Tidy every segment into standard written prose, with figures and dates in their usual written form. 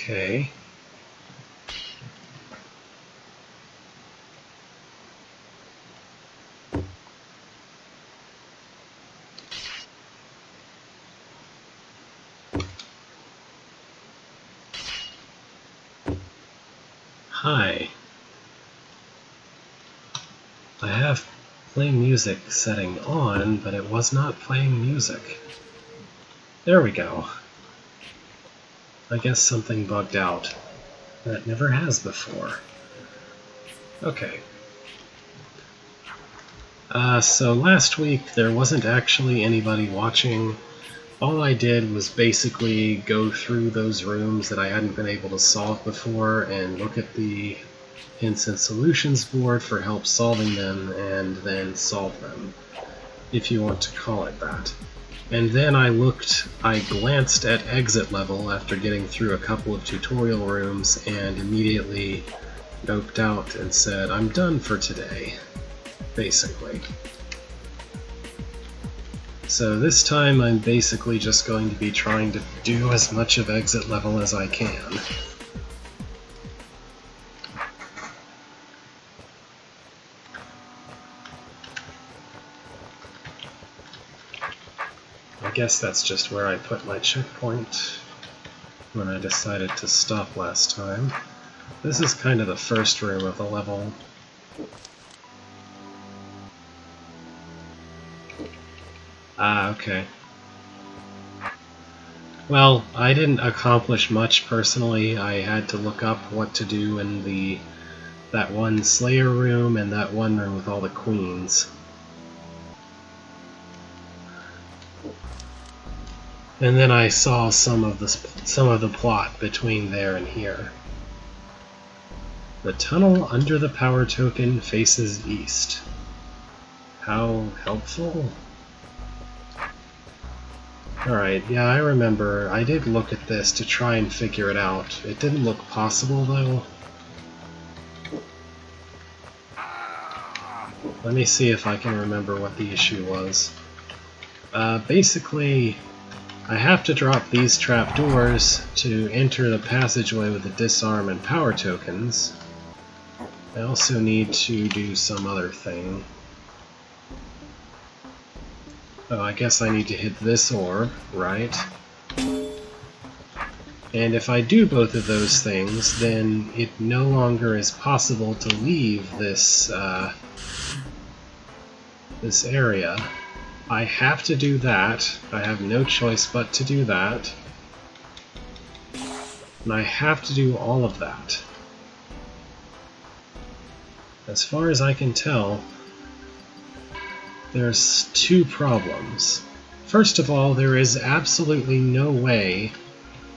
Okay. Hi. I have play music setting on, but it was not playing music. There we go. I guess something bugged out. That never has before. Okay. So last week there wasn't actually anybody watching. All I did was basically go through those rooms that I hadn't been able to solve before and look at the hints and solutions board for help solving them, and then solve them, if you want to call it that. And then I glanced at exit level after getting through a couple of tutorial rooms and immediately noped out and said, I'm done for today, basically. So this time I'm basically just going to be trying to do as much of exit level as I can. I guess that's just where I put my checkpoint when I decided to stop last time. This is kind of the first room of the level. Ah, okay. Well, I didn't accomplish much personally. I had to look up what to do in that one Slayer room and that one room with all the queens. And then I saw some of the plot between there and here. The tunnel under the power token faces east. How helpful? Alright, yeah, I remember. I did look at this to try and figure it out. It didn't look possible, though. Let me see if I can remember what the issue was. Basically, I have to drop these trapdoors to enter the passageway with the disarm and power tokens. I also need to do some other thing. Oh, I guess I need to hit this orb, right? And if I do both of those things, then it no longer is possible to leave this this area. I have to do that. I have no choice but to do that. And I have to do all of that. As far as I can tell, there's two problems. First of all, there is absolutely no way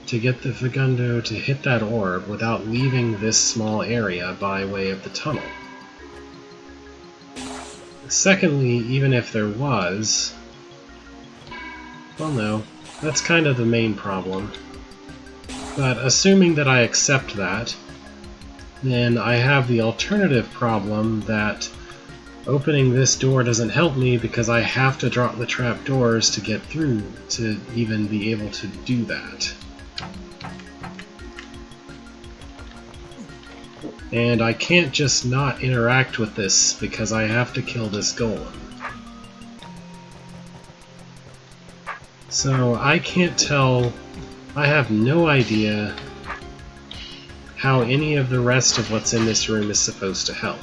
to get the Fagundo to hit that orb without leaving this small area by way of the tunnel. Secondly, even if there was... well, no, that's kind of the main problem. But assuming that I accept that, then I have the alternative problem that opening this door doesn't help me because I have to drop the trapdoors to get through to even be able to do that. And I can't just not interact with this because I have to kill this golem. So I can't tell, I have no idea how any of the rest of what's in this room is supposed to help.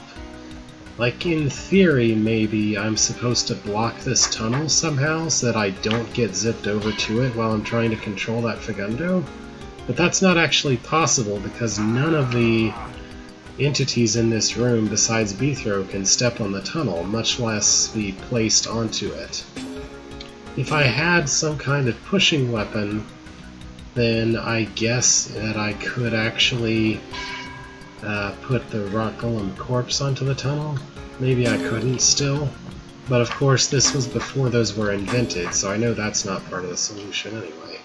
Like, in theory, maybe I'm supposed to block this tunnel somehow so that I don't get zipped over to it while I'm trying to control that Fagundo? But that's not actually possible because none of the entities in this room besides Beethro can step on the tunnel, much less be placed onto it. If I had some kind of pushing weapon, then I guess that I could actually put the rock golem corpse onto the tunnel. Maybe I couldn't still, but of course this was before those were invented, so I know that's not part of the solution anyway.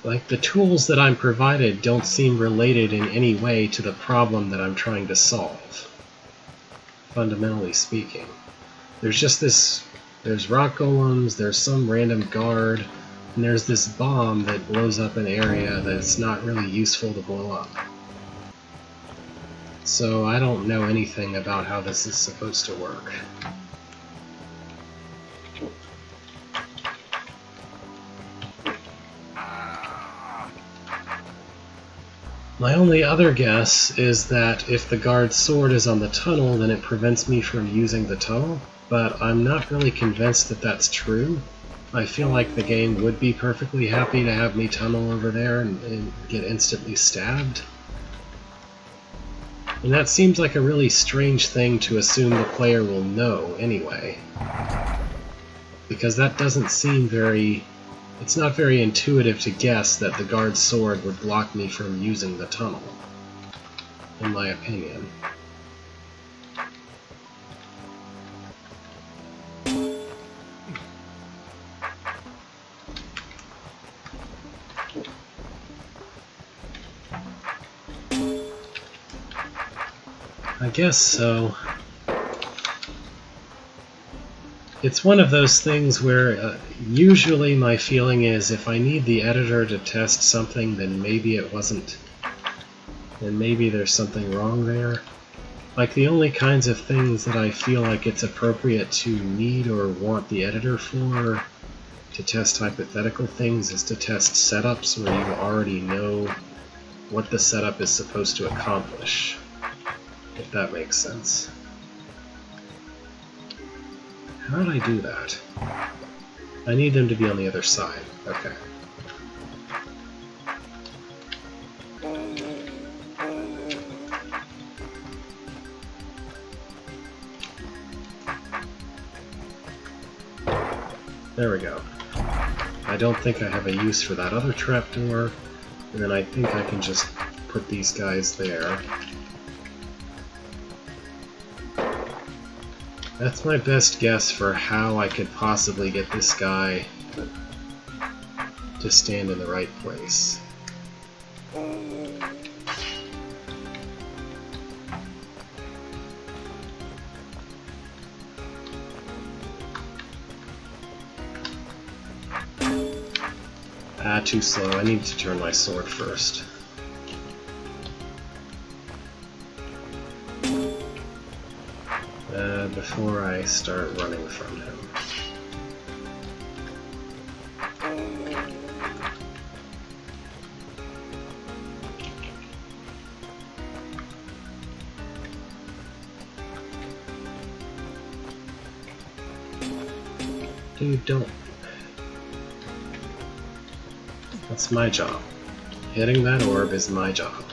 Like, the tools that I'm provided don't seem related in any way to the problem that I'm trying to solve, fundamentally speaking. There's just this There's rock golems, there's some random guard, and there's this bomb that blows up an area that's not really useful to blow up. So I don't know anything about how this is supposed to work. My only other guess is that if the guard's sword is on the tunnel, then it prevents me from using the tunnel, but I'm not really convinced that that's true. I feel like the game would be perfectly happy to have me tunnel over there and get instantly stabbed. And that seems like a really strange thing to assume the player will know anyway. Because that doesn't seem very... It's not very intuitive to guess that the guard's sword would block me from using the tunnel, in my opinion. I guess so. It's one of those things where usually my feeling is if I need the editor to test something, then maybe it wasn't, then maybe there's something wrong there. Like the only kinds of things that I feel like it's appropriate to need or want the editor for to test hypothetical things is to test setups where you already know what the setup is supposed to accomplish, if that makes sense. How did I do that? I need them to be on the other side. Okay. There we go. I don't think I have a use for that other trapdoor, and then I think I can just put these guys there. That's my best guess for how I could possibly get this guy to stand in the right place. Too slow. I need to turn my sword first. Before I start running from him. Dude, don't. That's my job. Hitting that orb is my job.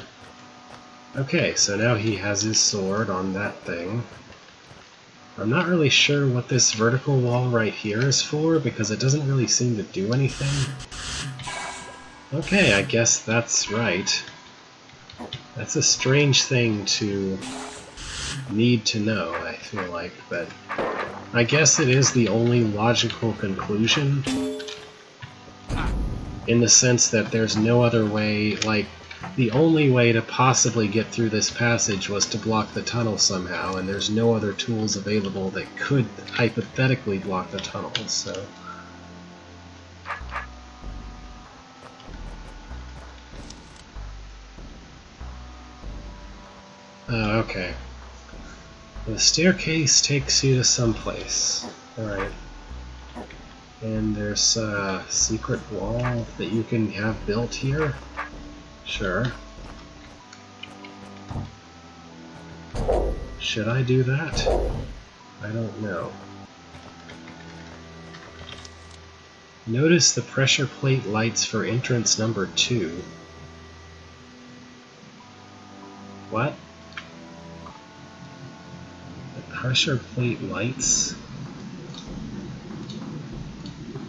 Okay, so now he has his sword on that thing. I'm not really sure what this vertical wall right here is for, because it doesn't really seem to do anything. Okay, I guess that's right. That's a strange thing to need to know, I feel like, but I guess it is the only logical conclusion, in the sense that there's no other way, like, the only way to possibly get through this passage was to block the tunnel somehow, and there's no other tools available that could hypothetically block the tunnel, so... Oh, okay. The staircase takes you to someplace. Alright. And there's a secret wall that you can have built here? Sure. Should I do that? I don't know. Notice the pressure plate lights for entrance number 2. What? The pressure plate lights?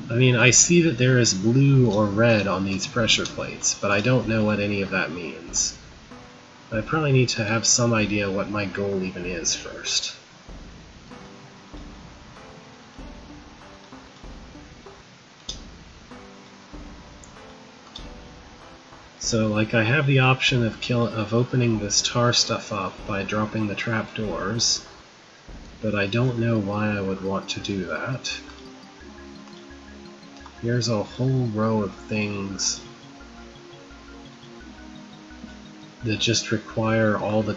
I mean, I see that there is blue or red on these pressure plates, but I don't know what any of that means. I probably need to have some idea what my goal even is first. So, like, I have the option of opening this tar stuff up by dropping the trapdoors, but I don't know why I would want to do that. Here's a whole row of things that just require all the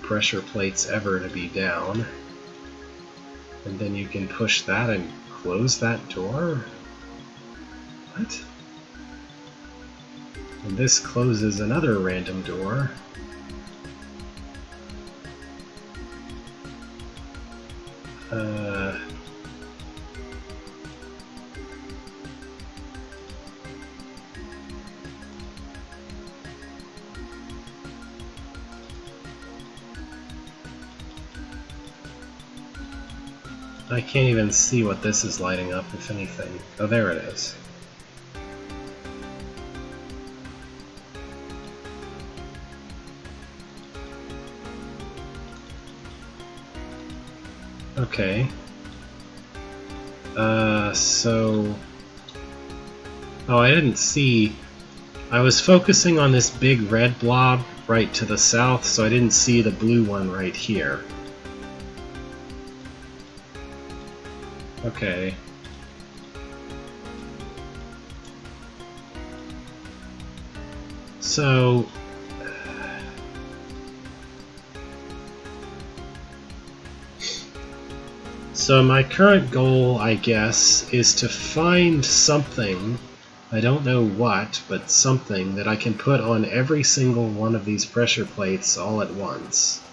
pressure plates ever to be down. And then you can push that and close that door? What? And this closes another random door. I can't even see what this is lighting up, if anything. Oh, there it is. Okay. So... Oh, I didn't see... I was focusing on this big red blob right to the south, so I didn't see the blue one right here. Okay. So... So my current goal, I guess, is to find something, I don't know what, but something that I can put on every single one of these pressure plates all at once.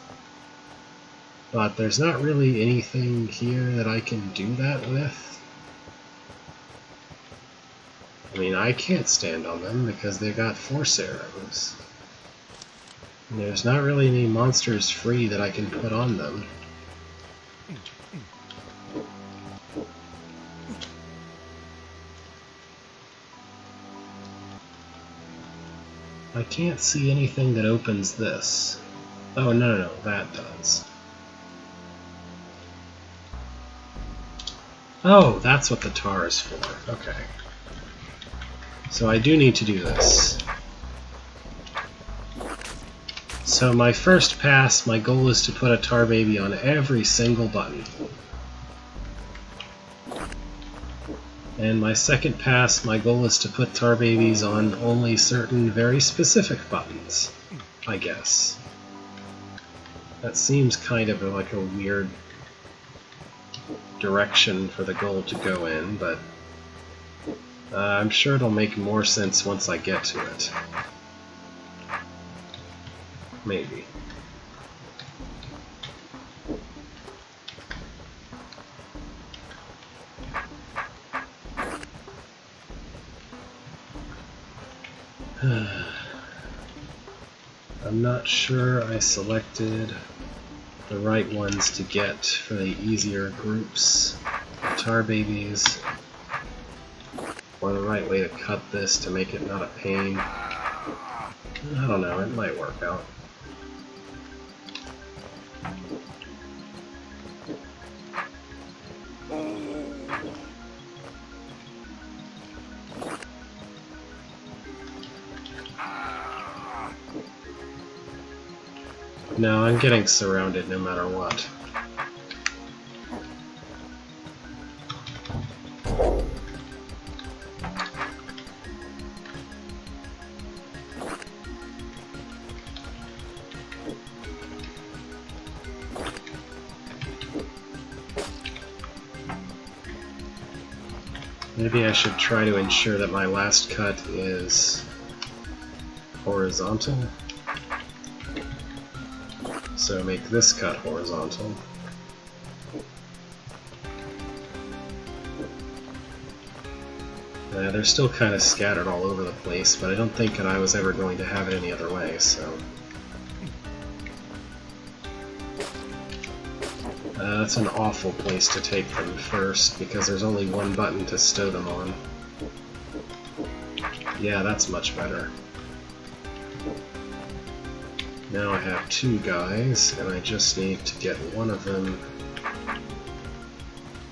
But there's not really anything here that I can do that with. I mean, I can't stand on them because they've got force arrows. And there's not really any monsters free that I can put on them. I can't see anything that opens this. Oh, no, that does. Oh, that's what the tar is for. Okay. So I do need to do this. So my first pass, my goal is to put a tar baby on every single button. And my second pass, my goal is to put tar babies on only certain very specific buttons, I guess. That seems kind of like a weird direction for the goal to go in, but I'm sure it'll make more sense once I get to it. Maybe. I'm not sure I selected the right ones to get for the easier groups, tar babies, or the right way to cut this to make it not a pain. I don't know, it might work out. No, I'm getting surrounded no matter what. Maybe I should try to ensure that my last cut is horizontal. So make this cut horizontal. They're still kind of scattered all over the place, but I don't think that I was ever going to have it any other way, so... that's an awful place to take them first, because there's only one button to stow them on. Yeah, that's much better. Now I have two guys, and I just need to get one of them...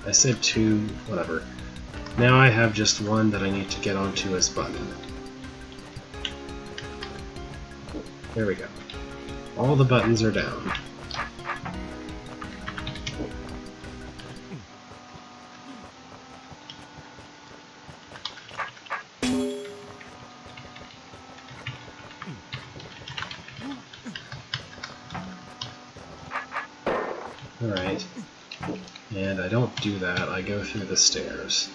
I said two, whatever. Now I have just one that I need to get onto his button. There we go. All the buttons are down. Alright. And I don't do that, I go through the stairs.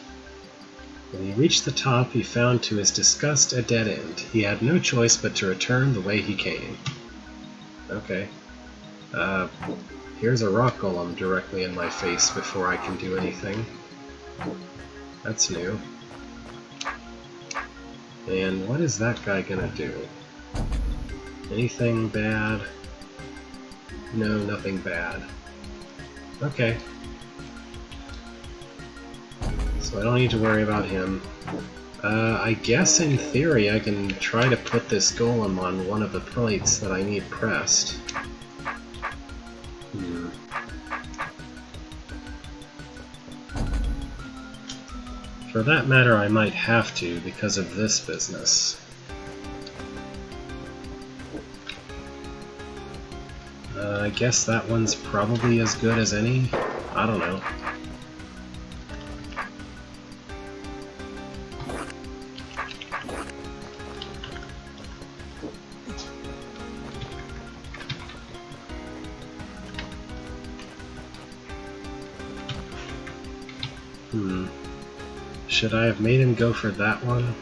When he reached the top, he found to his disgust a dead end. He had no choice but to return the way he came. Okay. Here's a rock golem directly in my face before I can do anything. That's new. And what is that guy gonna do? Anything bad? No, nothing bad. Okay. So I don't need to worry about him. I guess in theory I can try to put this golem on one of the plates that I need pressed. For that matter, I might have to because of this business. I guess that one's probably as good as any? I don't know. Should I have made him go for that one?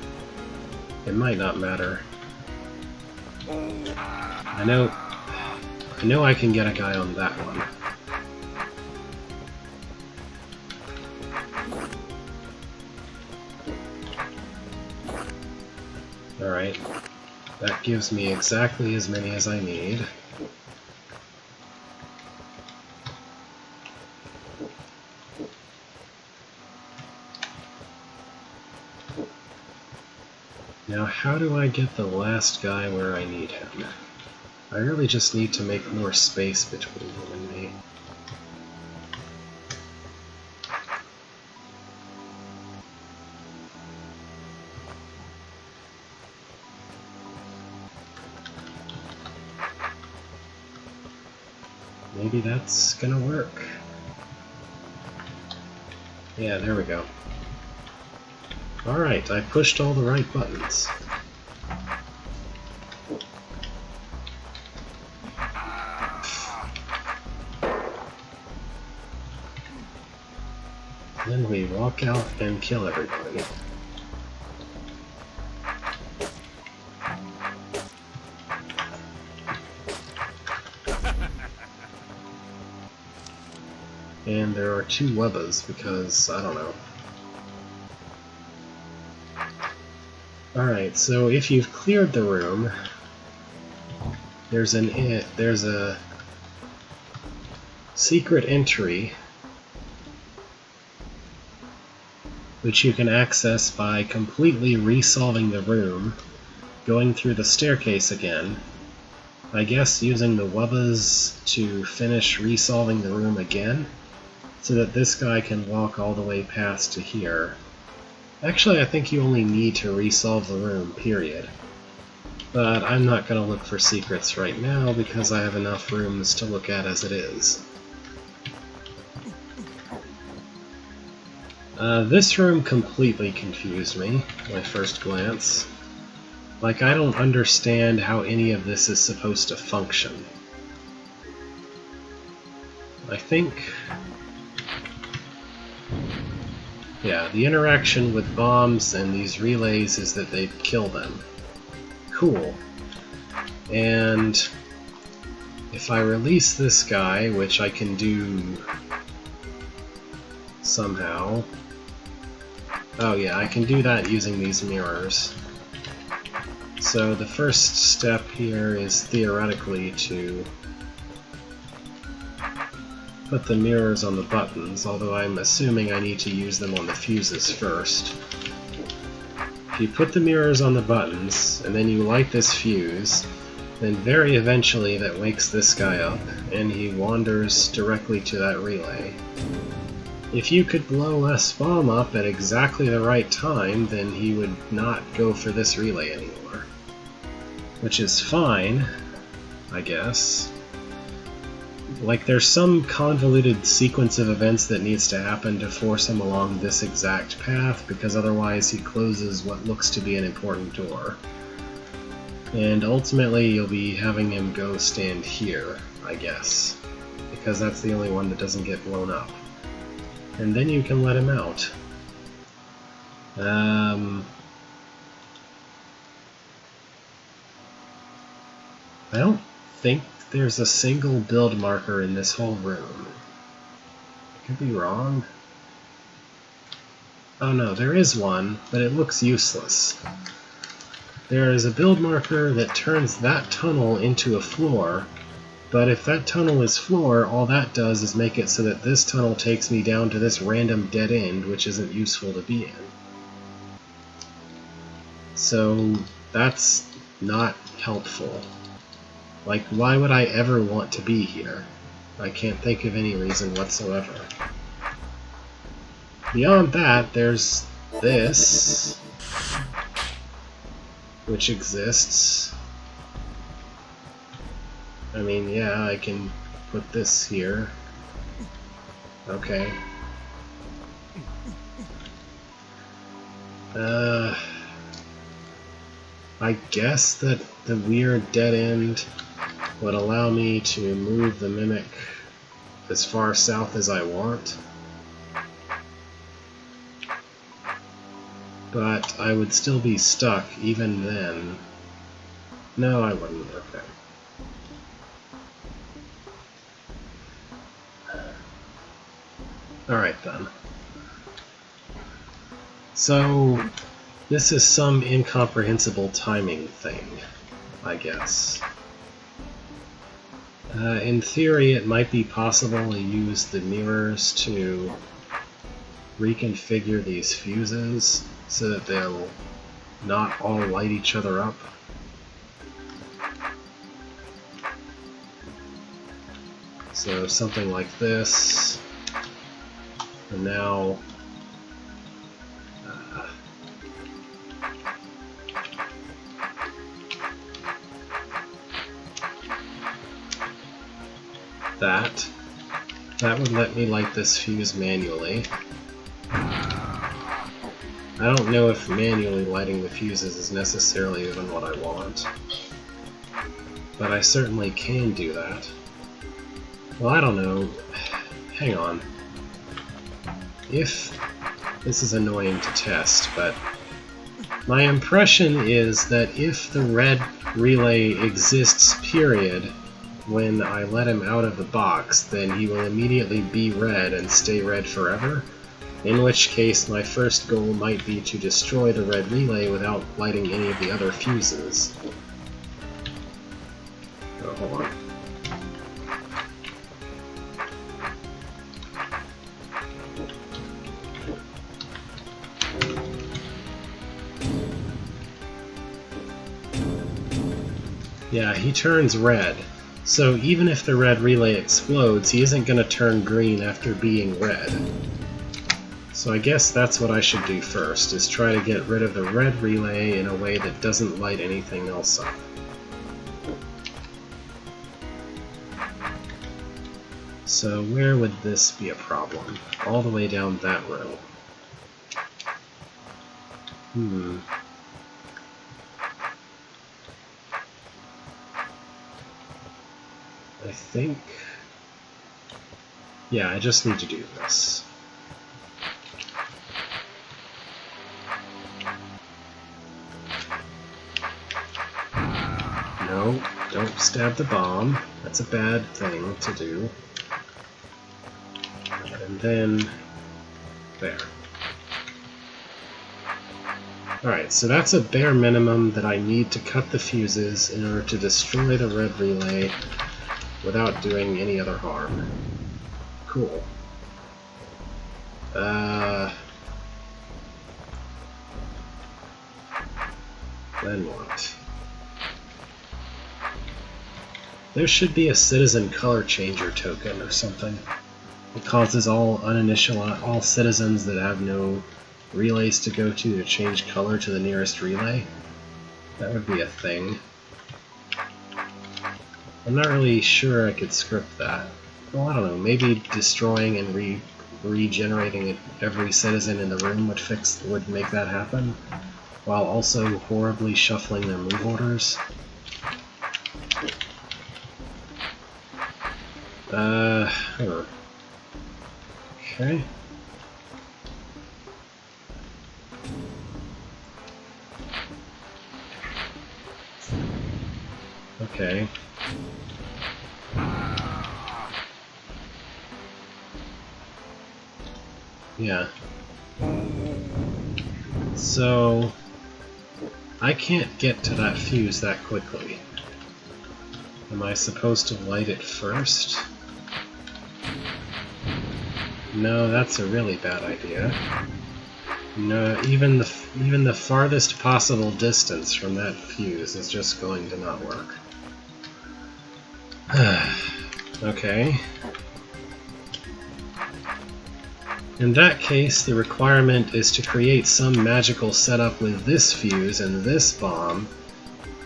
It might not matter. I know I can get a guy on that one. Alright. That gives me exactly as many as I need. Now, how do I get the last guy where I need him? I really just need to make more space between him and me. Maybe that's gonna work. Yeah, there we go. Alright, I pushed all the right buttons. Then we walk out and kill everybody. And there are 2 Webbas because, I don't know. Alright, so if you've cleared the room, there's a secret entry which you can access by completely resolving the room, going through the staircase again, I guess using the Webbas to finish resolving the room again, so that this guy can walk all the way past to here. Actually, I think you only need to resolve the room, period. But I'm not going to look for secrets right now because I have enough rooms to look at as it is. This room completely confused me, my first glance. Like, I don't understand how any of this is supposed to function. I think... yeah, the interaction with bombs and these relays is that they kill them. Cool. And if I release this guy, which I can do somehow... oh yeah, I can do that using these mirrors. So the first step here is theoretically to put the mirrors on the buttons, although I'm assuming I need to use them on the fuses first. If you put the mirrors on the buttons, and then you light this fuse, then very eventually that wakes this guy up, and he wanders directly to that relay. If you could blow S-Bomb up at exactly the right time, then he would not go for this relay anymore. Which is fine, I guess. Like, there's some convoluted sequence of events that needs to happen to force him along this exact path, because otherwise he closes what looks to be an important door. And ultimately you'll be having him go stand here, I guess. because that's the only one that doesn't get blown up. And then you can let him out. I don't think there's a single build marker in this whole room. I could be wrong. Oh no, there is one, but it looks useless. There is a build marker that turns that tunnel into a floor, but if that tunnel is floor, all that does is make it so that this tunnel takes me down to this random dead end, which isn't useful to be in. So that's not helpful. Like, why would I ever want to be here? I can't think of any reason whatsoever. Beyond that, there's this, which exists. I mean, yeah, I can put this here. Okay. I guess that the weird dead end would allow me to move the Mimic as far south as I want. But I would still be stuck even then. No, I wouldn't. Okay. Alright then. So, this is some incomprehensible timing thing, I guess. In theory, it might be possible to use the mirrors to reconfigure these fuses so that they'll not all light each other up. So something like this, and now that would let me light this fuse manually. I don't know if manually lighting the fuses is necessarily even what I want, but I certainly can do that. Well, I don't know. Hang on. If this is annoying to test, but my impression is that if the red relay exists, period, when I let him out of the box, then he will immediately be red and stay red forever, in which case my first goal might be to destroy the red relay without lighting any of the other fuses. Oh, hold on. Yeah, he turns red. So even if the red relay explodes, he isn't going to turn green after being red. So I guess that's what I should do first, is try to get rid of the red relay in a way that doesn't light anything else up. So where would this be a problem? All the way down that row. I think... yeah, I just need to do this. No, don't stab the bomb. That's a bad thing to do. And then... there. Alright, so that's a bare minimum that I need to cut the fuses in order to destroy the red relay without doing any other harm. Cool. Then what? There should be a citizen color changer token or something. It causes all citizens that have no relays to go to change color to the nearest relay. That would be a thing. I'm not really sure I could script that. Well, I don't know, maybe destroying and regenerating every citizen in the room would make that happen, while also horribly shuffling their move orders. Okay. Okay. Yeah. So I can't get to that fuse that quickly. Am I supposed to light it first? No, that's a really bad idea. No, even the farthest possible distance from that fuse is just going to not work. Okay. In that case, the requirement is to create some magical setup with this fuse and this bomb,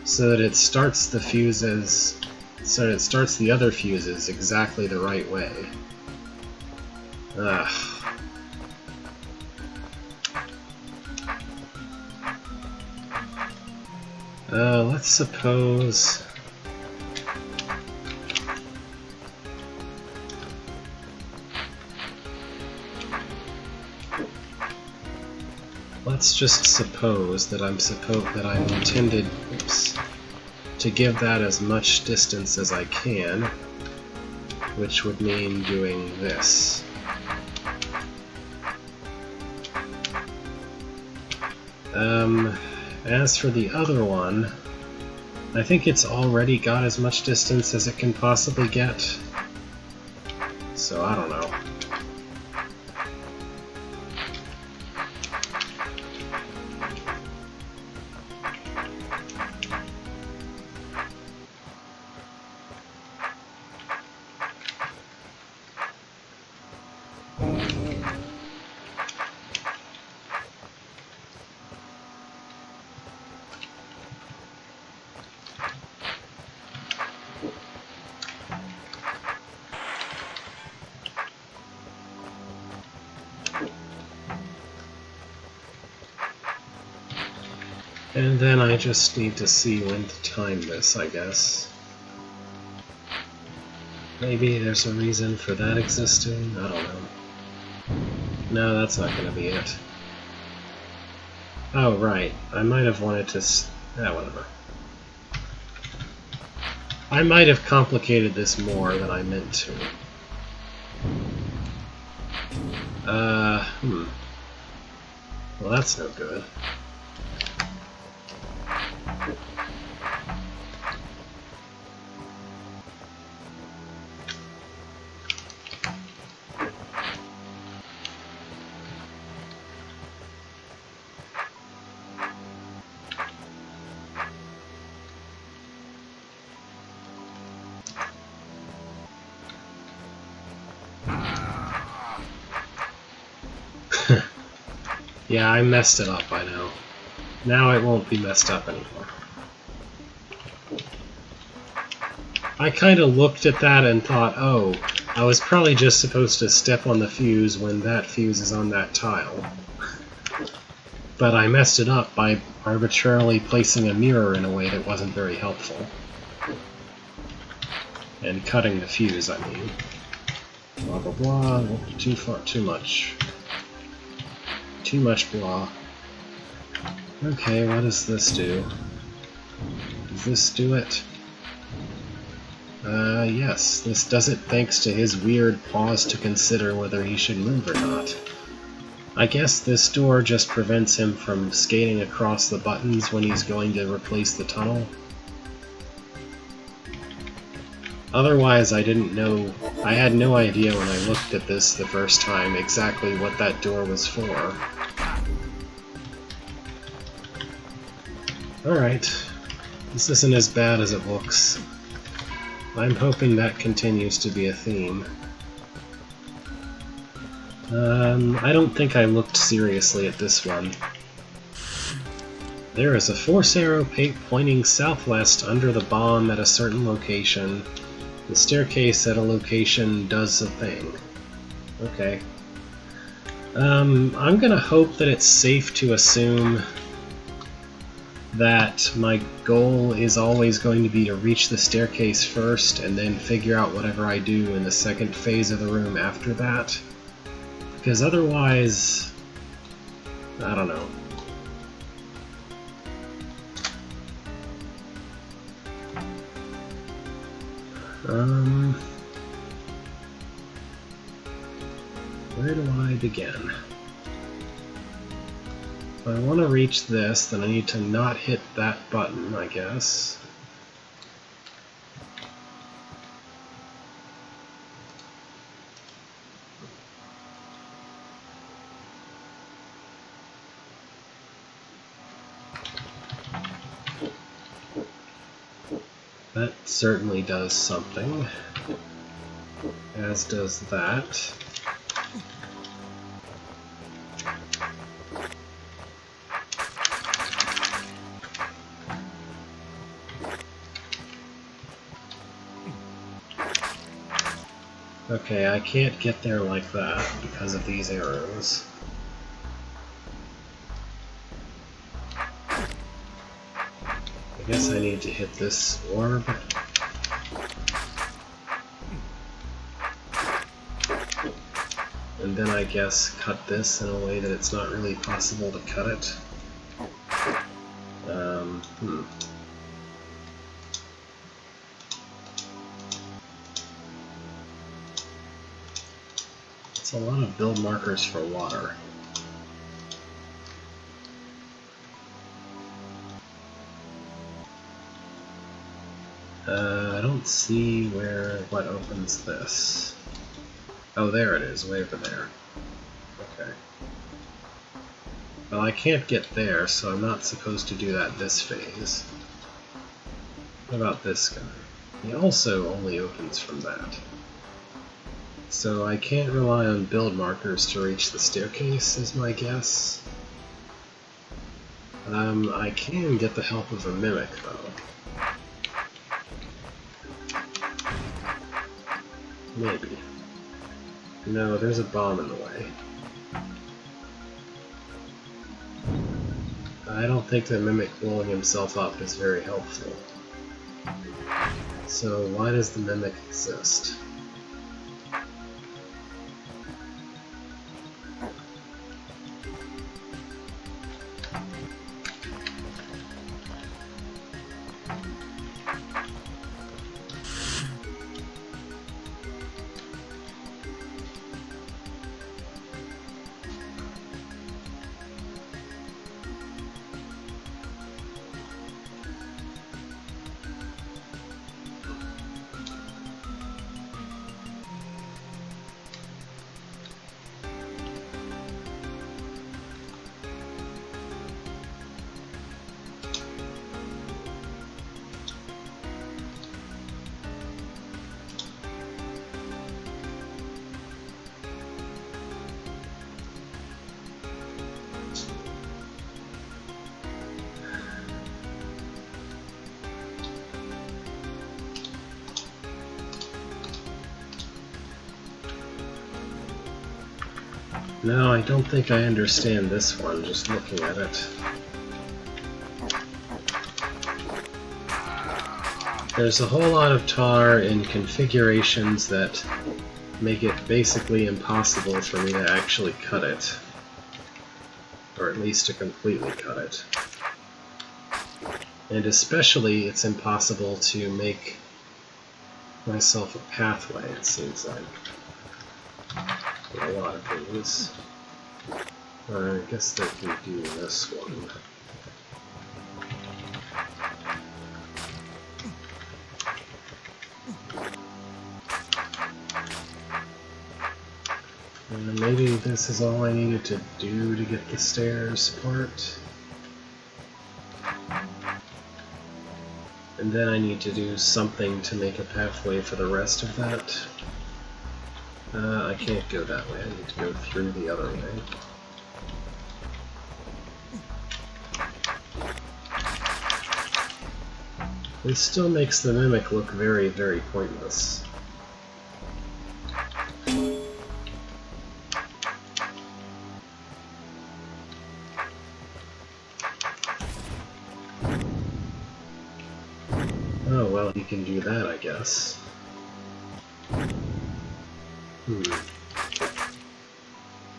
so that it starts the fuses, so that it starts the other fuses exactly the right way. Ugh. Let's suppose... Let's just suppose that I'm intended, to give that as much distance as I can, which would mean doing this. As for the other one, I think it's already got as much distance as it can possibly get, so I don't know. And then I just need to see when to time this, I guess. Maybe there's a reason for that existing? I don't know. No, that's not going to be it. Oh, right. I might have wanted to... whatever. I might have complicated this more than I meant to. Well, that's no good. Yeah, I messed it up by now. Now it won't be messed up anymore. I kind of looked at that and thought, oh, I was probably just supposed to step on the fuse when that fuse is on that tile. But I messed it up by arbitrarily placing a mirror in a way that wasn't very helpful. And cutting the fuse, I mean. Blah blah blah, too much. Too much blah. Okay, what does this do? Does this do it? Yes, this does it thanks to his weird pause to consider whether he should move or not. I guess this door just prevents him from skating across the buttons when he's going to replace the tunnel. Otherwise, I didn't know... I had no idea when I looked at this the first time exactly what that door was for. Alright. This isn't as bad as it looks. I'm hoping that continues to be a theme. I don't think I looked seriously at this one. There is a force arrow pointing southwest under the bomb at a certain location. The staircase at a location does a thing. Okay. I'm gonna hope that it's safe to assume that my goal is always going to be to reach the staircase first and then figure out whatever I do in the second phase of the room after that. Because otherwise, I don't know. Where do I begin? If I want to reach this, then I need to not hit that button, I guess. That certainly does something, as does that. Okay, I can't get there like that because of these arrows. I guess I need to hit this orb. And then I guess cut this in a way that it's not really possible to cut it. It's a lot of build markers for water. I don't see what opens this. Oh, there it is, way over there. Okay. Well, I can't get there, so I'm not supposed to do that this phase. What about this guy? He also only opens from that. So I can't rely on build markers to reach the staircase, is my guess. I can get the help of a mimic, though. Maybe. No, there's a bomb in the way. I don't think the mimic blowing himself up is very helpful. So why does the mimic exist? No, I don't think I understand this one, just looking at it. There's a whole lot of tar in configurations that make it basically impossible for me to actually cut it. Or at least to completely cut it. And especially, it's impossible to make myself a pathway, it seems like. A lot of things. I guess they can do this one. And maybe this is all I needed to do to get the stairs part. And then I need to do something to make a pathway for the rest of that. I can't go that way, I need to go through the other way. This still makes the mimic look very, very pointless. while he can do that, I guess.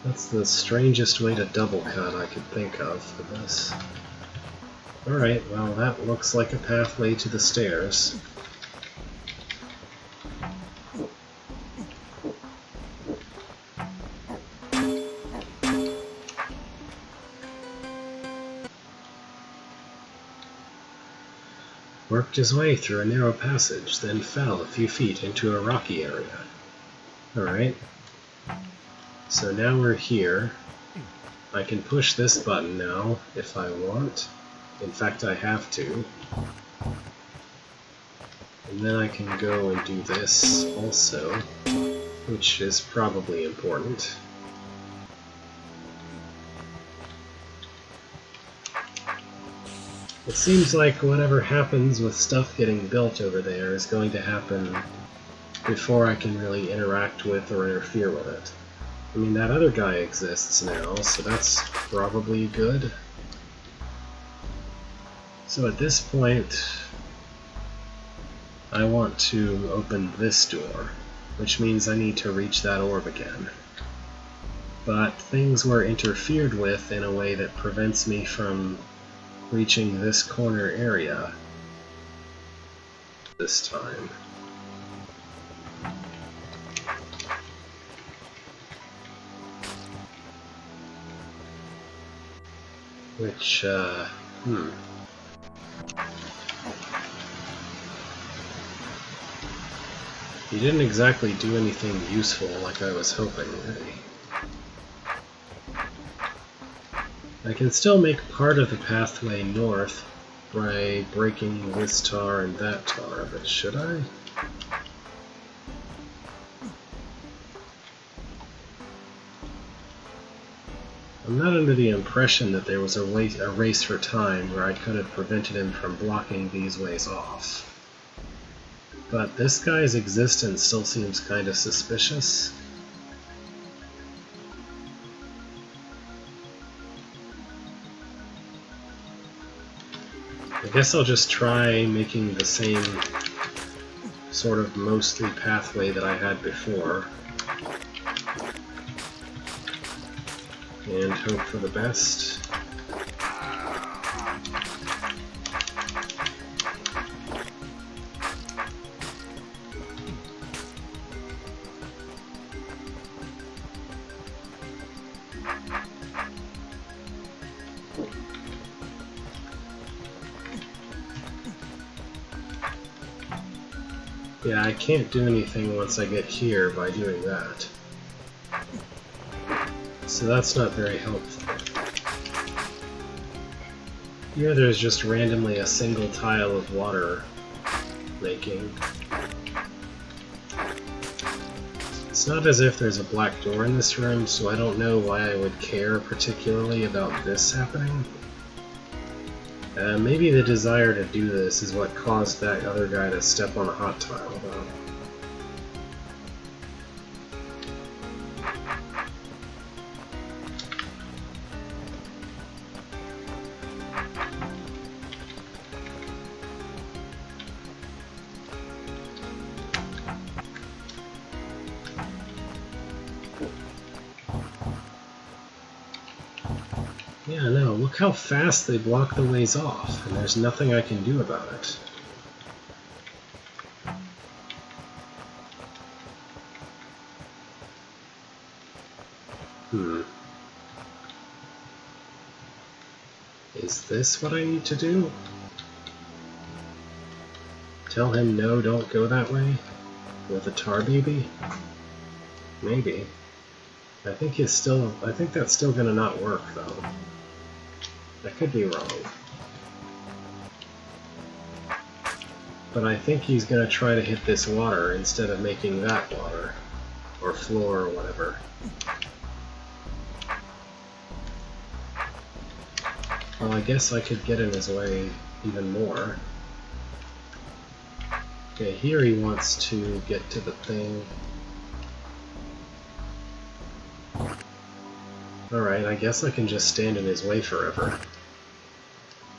That's the strangest way to double cut I could think of for this. Alright, well that looks like a pathway to the stairs. Worked his way through a narrow passage, then fell a few feet into a rocky area. Alright. So now we're here. I can push this button now, if I want. In fact, I have to. And then I can go and do this also, which is probably important. It seems like whatever happens with stuff getting built over there is going to happen before I can really interact with or interfere with it. I mean, that other guy exists now, so that's probably good. So at this point, I want to open this door, which means I need to reach that orb again. But things were interfered with in a way that prevents me from reaching this corner area this time. Which, He didn't exactly do anything useful like I was hoping, did he? I can still make part of the pathway north by breaking this tar and that tar, but should I? I'm not under the impression that there was a race for time where I could have prevented him from blocking these ways off. But this guy's existence still seems kind of suspicious. I guess I'll just try making the same sort of mostly pathway that I had before. And hope for the best. Yeah, I can't do anything once I get here by doing that. So that's not very helpful. Here there's just randomly a single tile of water making. It's not as if there's a black door in this room, so I don't know why I would care particularly about this happening. Maybe the desire to do this is what caused that other guy to step on a hot tile, though. Yeah, no, look how fast they block the ways off, and there's nothing I can do about it. Is this what I need to do? Tell him no, don't go that way? With a tar baby? Maybe. I think that's still gonna not work, though. I could be wrong. But I think he's gonna try to hit this water instead of making that water. Or floor, or whatever. Well, I guess I could get in his way even more. Okay, here he wants to get to the thing. Alright, I guess I can just stand in his way forever.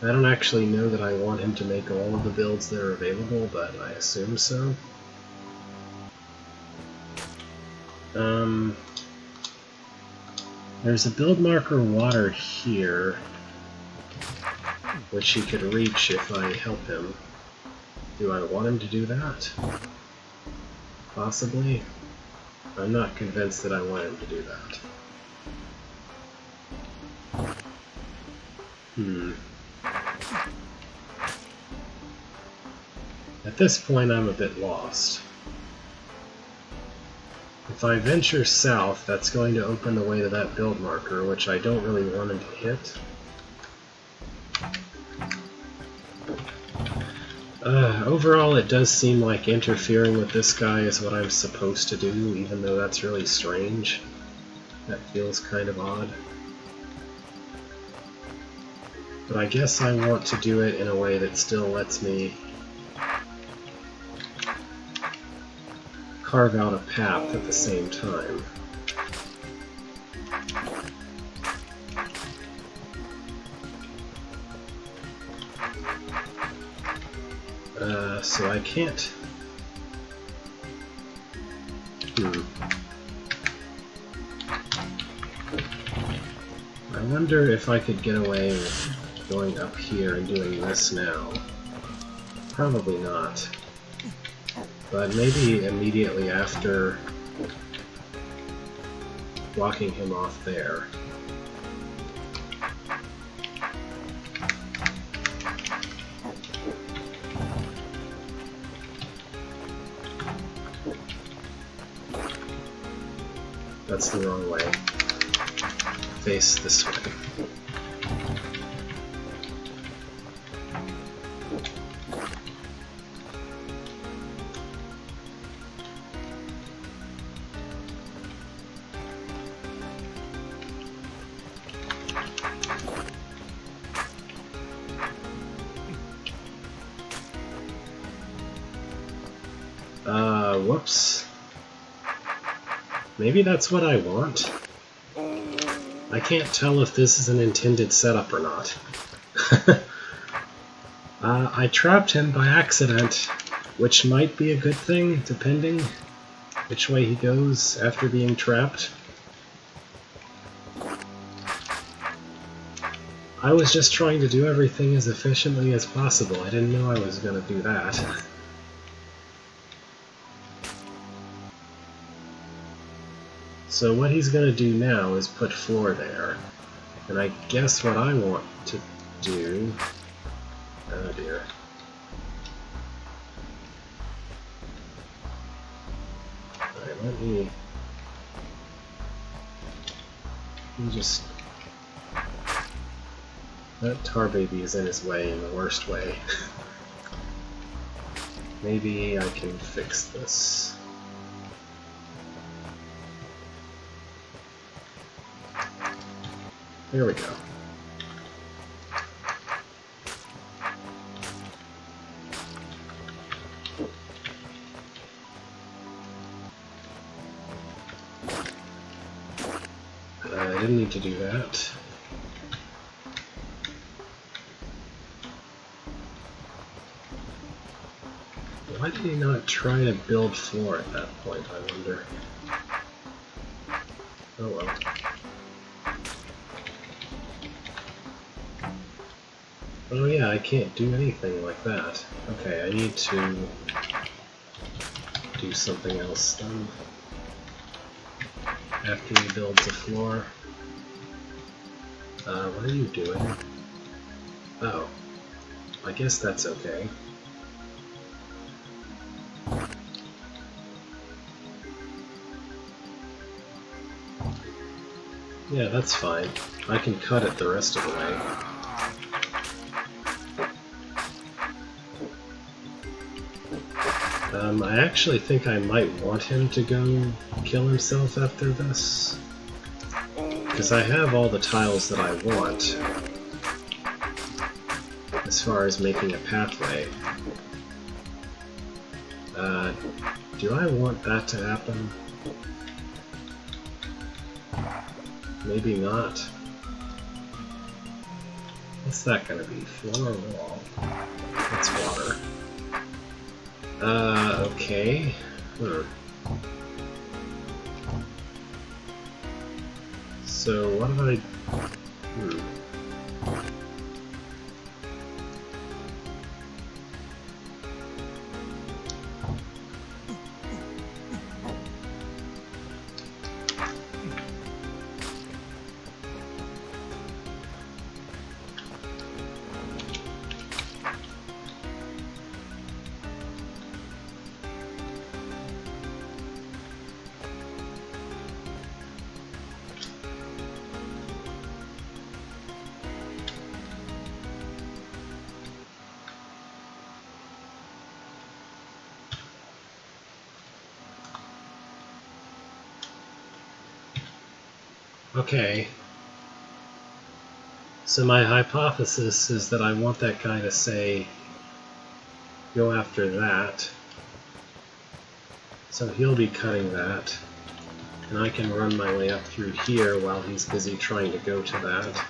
I don't actually know that I want him to make all of the builds that are available, but I assume so. There's a build marker water here, which he could reach if I help him. Do I want him to do that? Possibly. I'm not convinced that I want him to do that. At this point, I'm a bit lost. If I venture south, that's going to open the way to that build marker, which I don't really want him to hit. Overall, it does seem like interfering with this guy is what I'm supposed to do, even though that's really strange. That feels kind of odd. But I guess I want to do it in a way that still lets me carve out a path at the same time. So I can't... I wonder if I could get away with going up here and doing this now. Probably not. But maybe immediately after blocking him off there. That's the wrong way. Face this way. Whoops. Maybe that's what I want? I can't tell if this is an intended setup or not. I trapped him by accident, which might be a good thing, depending which way he goes after being trapped. I was just trying to do everything as efficiently as possible. I didn't know I was going to do that. So what he's going to do now is put 4 there. And I guess what I want to do... Oh dear. Alright, let me just... That tar baby is in his way in the worst way. Maybe I can fix this. There we go. I didn't need to do that. Why did he not try to build floor at that point, I wonder? Oh well. Oh yeah, I can't do anything like that. Okay, I need to do something else then. After he builds a floor. What are you doing? Oh. I guess that's okay. Yeah, that's fine. I can cut it the rest of the way. I actually think I might want him to go kill himself after this, because I have all the tiles that I want as far as making a pathway. Do I want that to happen? Maybe not. Let's What's that gonna be? Floor or wall? It's water. Okay. So, what have I... Okay. So my hypothesis is that I want that guy to say, go after that. So he'll be cutting that. And I can run my way up through here while he's busy trying to go to that.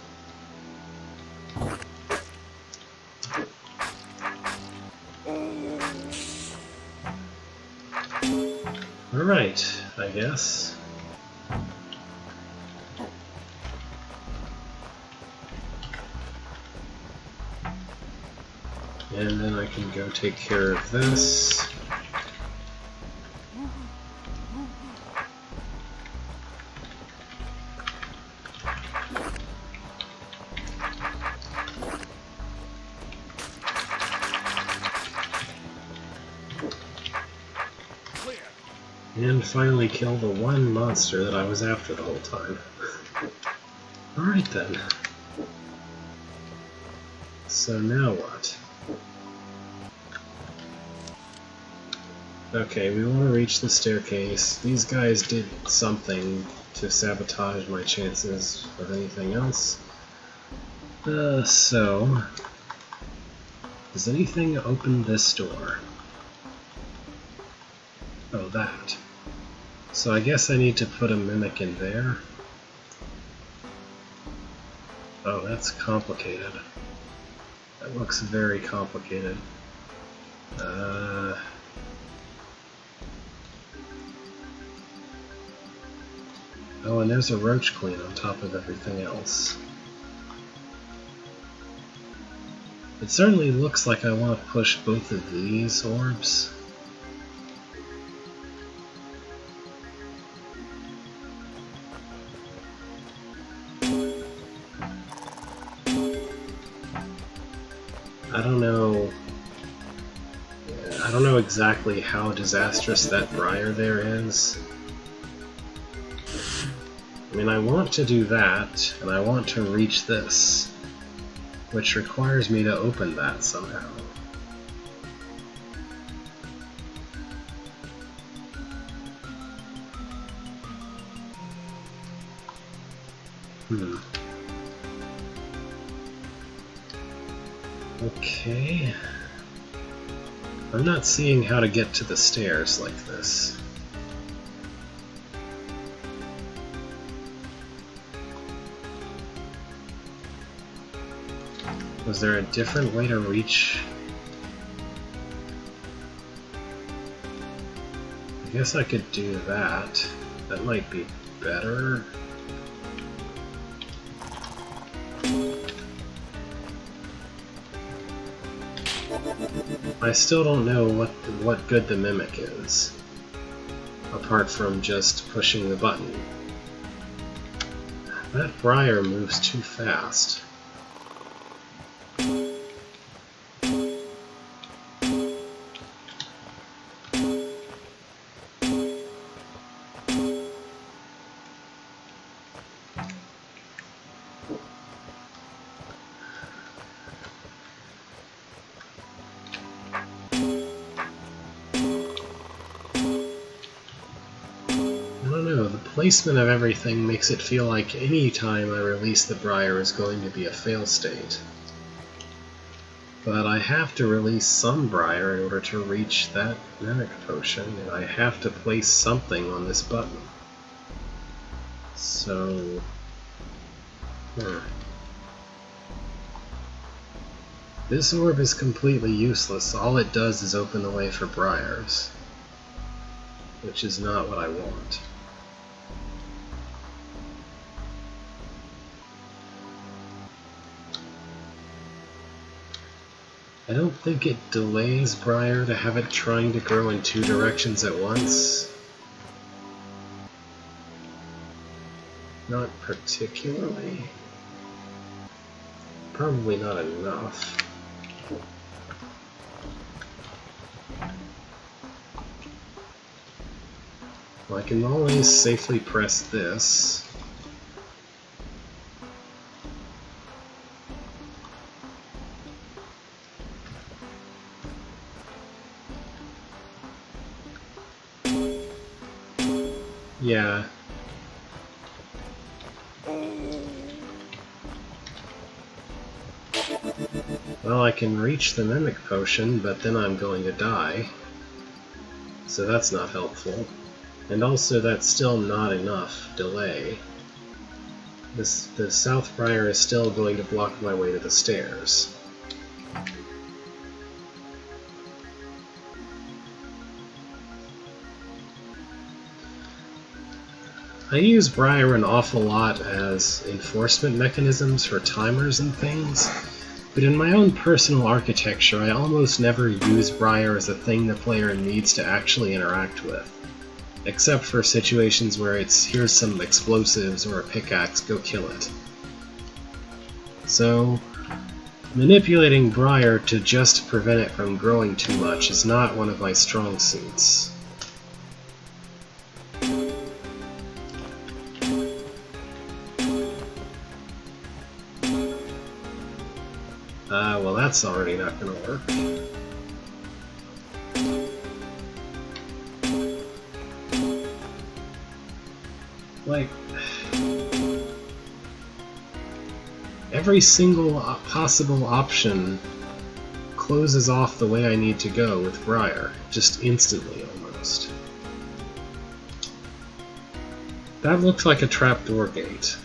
Alright, I guess. And then I can go take care of this. And finally kill the one monster that I was after the whole time. Alright then. So now what? Okay, we want to reach the staircase. These guys did something to sabotage my chances of anything else. So... does anything open this door? Oh, that. So I guess I need to put a mimic in there. Oh, that's complicated. That looks very complicated. Oh, and there's a roach queen on top of everything else. It certainly looks like I want to push both of these orbs. I don't know exactly how disastrous that briar there is. I mean, I want to do that, and I want to reach this, which requires me to open that somehow. Okay. I'm not seeing how to get to the stairs like this. Was there a different way to reach? I guess I could do that. That might be better. I still don't know what good the mimic is, apart from just pushing the button. That briar moves too fast. Placement of everything makes it feel like any time I release the briar is going to be a fail state. But I have to release some briar in order to reach that mimic potion, and I have to place something on this button. So... This orb is completely useless. All it does is open the way for briars, which is not what I want. I don't think it delays briar to have it trying to grow in two directions at once. Not particularly. Probably not enough. Well, I can always safely press this. Yeah. Well, I can reach the Mimic Potion, but then I'm going to die. So that's not helpful. And also, that's still not enough delay. The South Briar is still going to block my way to the stairs. I use Briar an awful lot as enforcement mechanisms for timers and things, but in my own personal architecture I almost never use Briar as a thing the player needs to actually interact with. Except for situations where it's, here's some explosives or a pickaxe, go kill it. So, manipulating Briar to just prevent it from growing too much is not one of my strong suits. Well, that's already not going to work. Like, every single possible option closes off the way I need to go with Briar, just instantly almost. That looks like a trapdoor gate,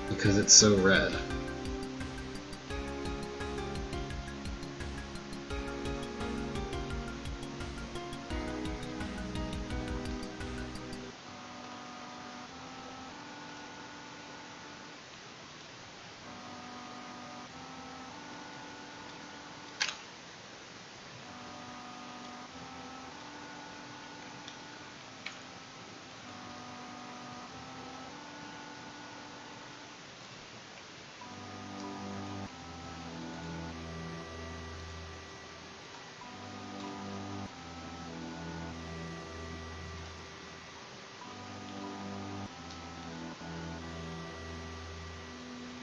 because it's so red.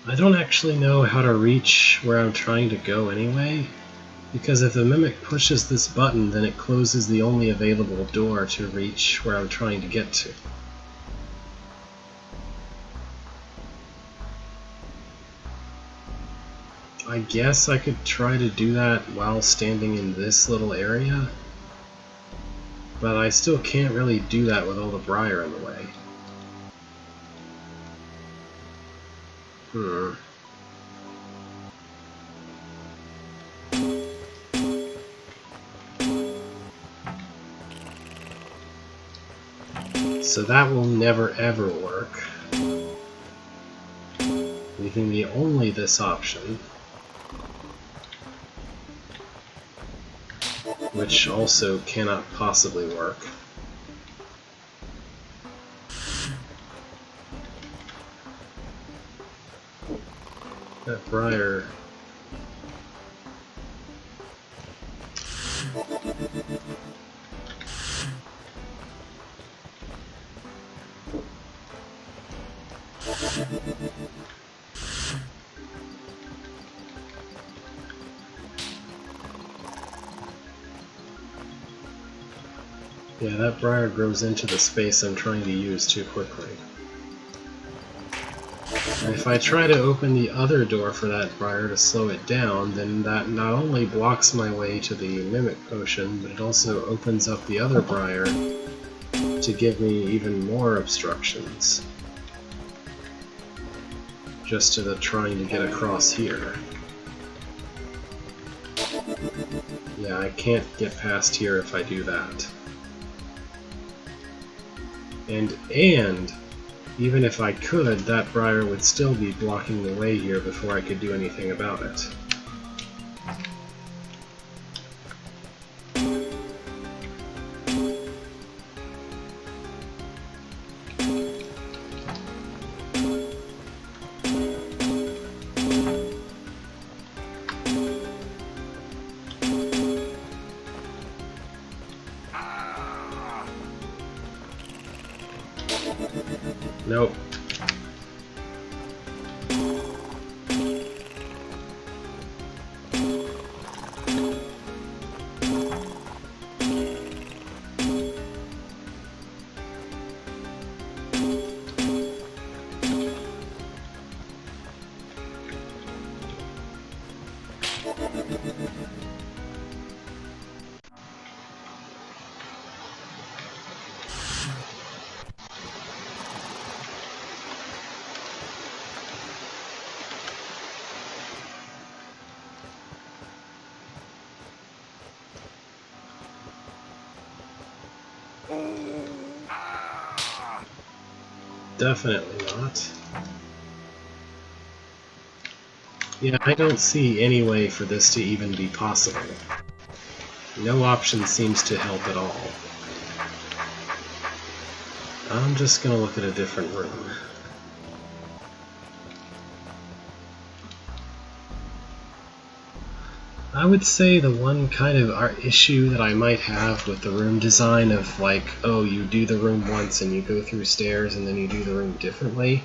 I don't actually know how to reach where I'm trying to go anyway, because if the Mimic pushes this button, then it closes the only available door to reach where I'm trying to get to. I guess I could try to do that while standing in this little area, but I still can't really do that with all the Briar in the way. So that will never ever work, leaving me only this option, which also cannot possibly work. That Briar... Yeah, that Briar grows into the space I'm trying to use too quickly. And if I try to open the other door for that Briar to slow it down, then that not only blocks my way to the Mimic Potion, but it also opens up the other Briar to give me even more obstructions. Just to the trying to get across here. Yeah, I can't get past here if I do that. And even if I could, that briar would still be blocking the way here before I could do anything about it. Nope. Definitely not. Yeah, I don't see any way for this to even be possible. No option seems to help at all. I'm just gonna look at a different room. I would say the one kind of issue that I might have with the room design of like, oh, you do the room once and you go through stairs and then you do the room differently,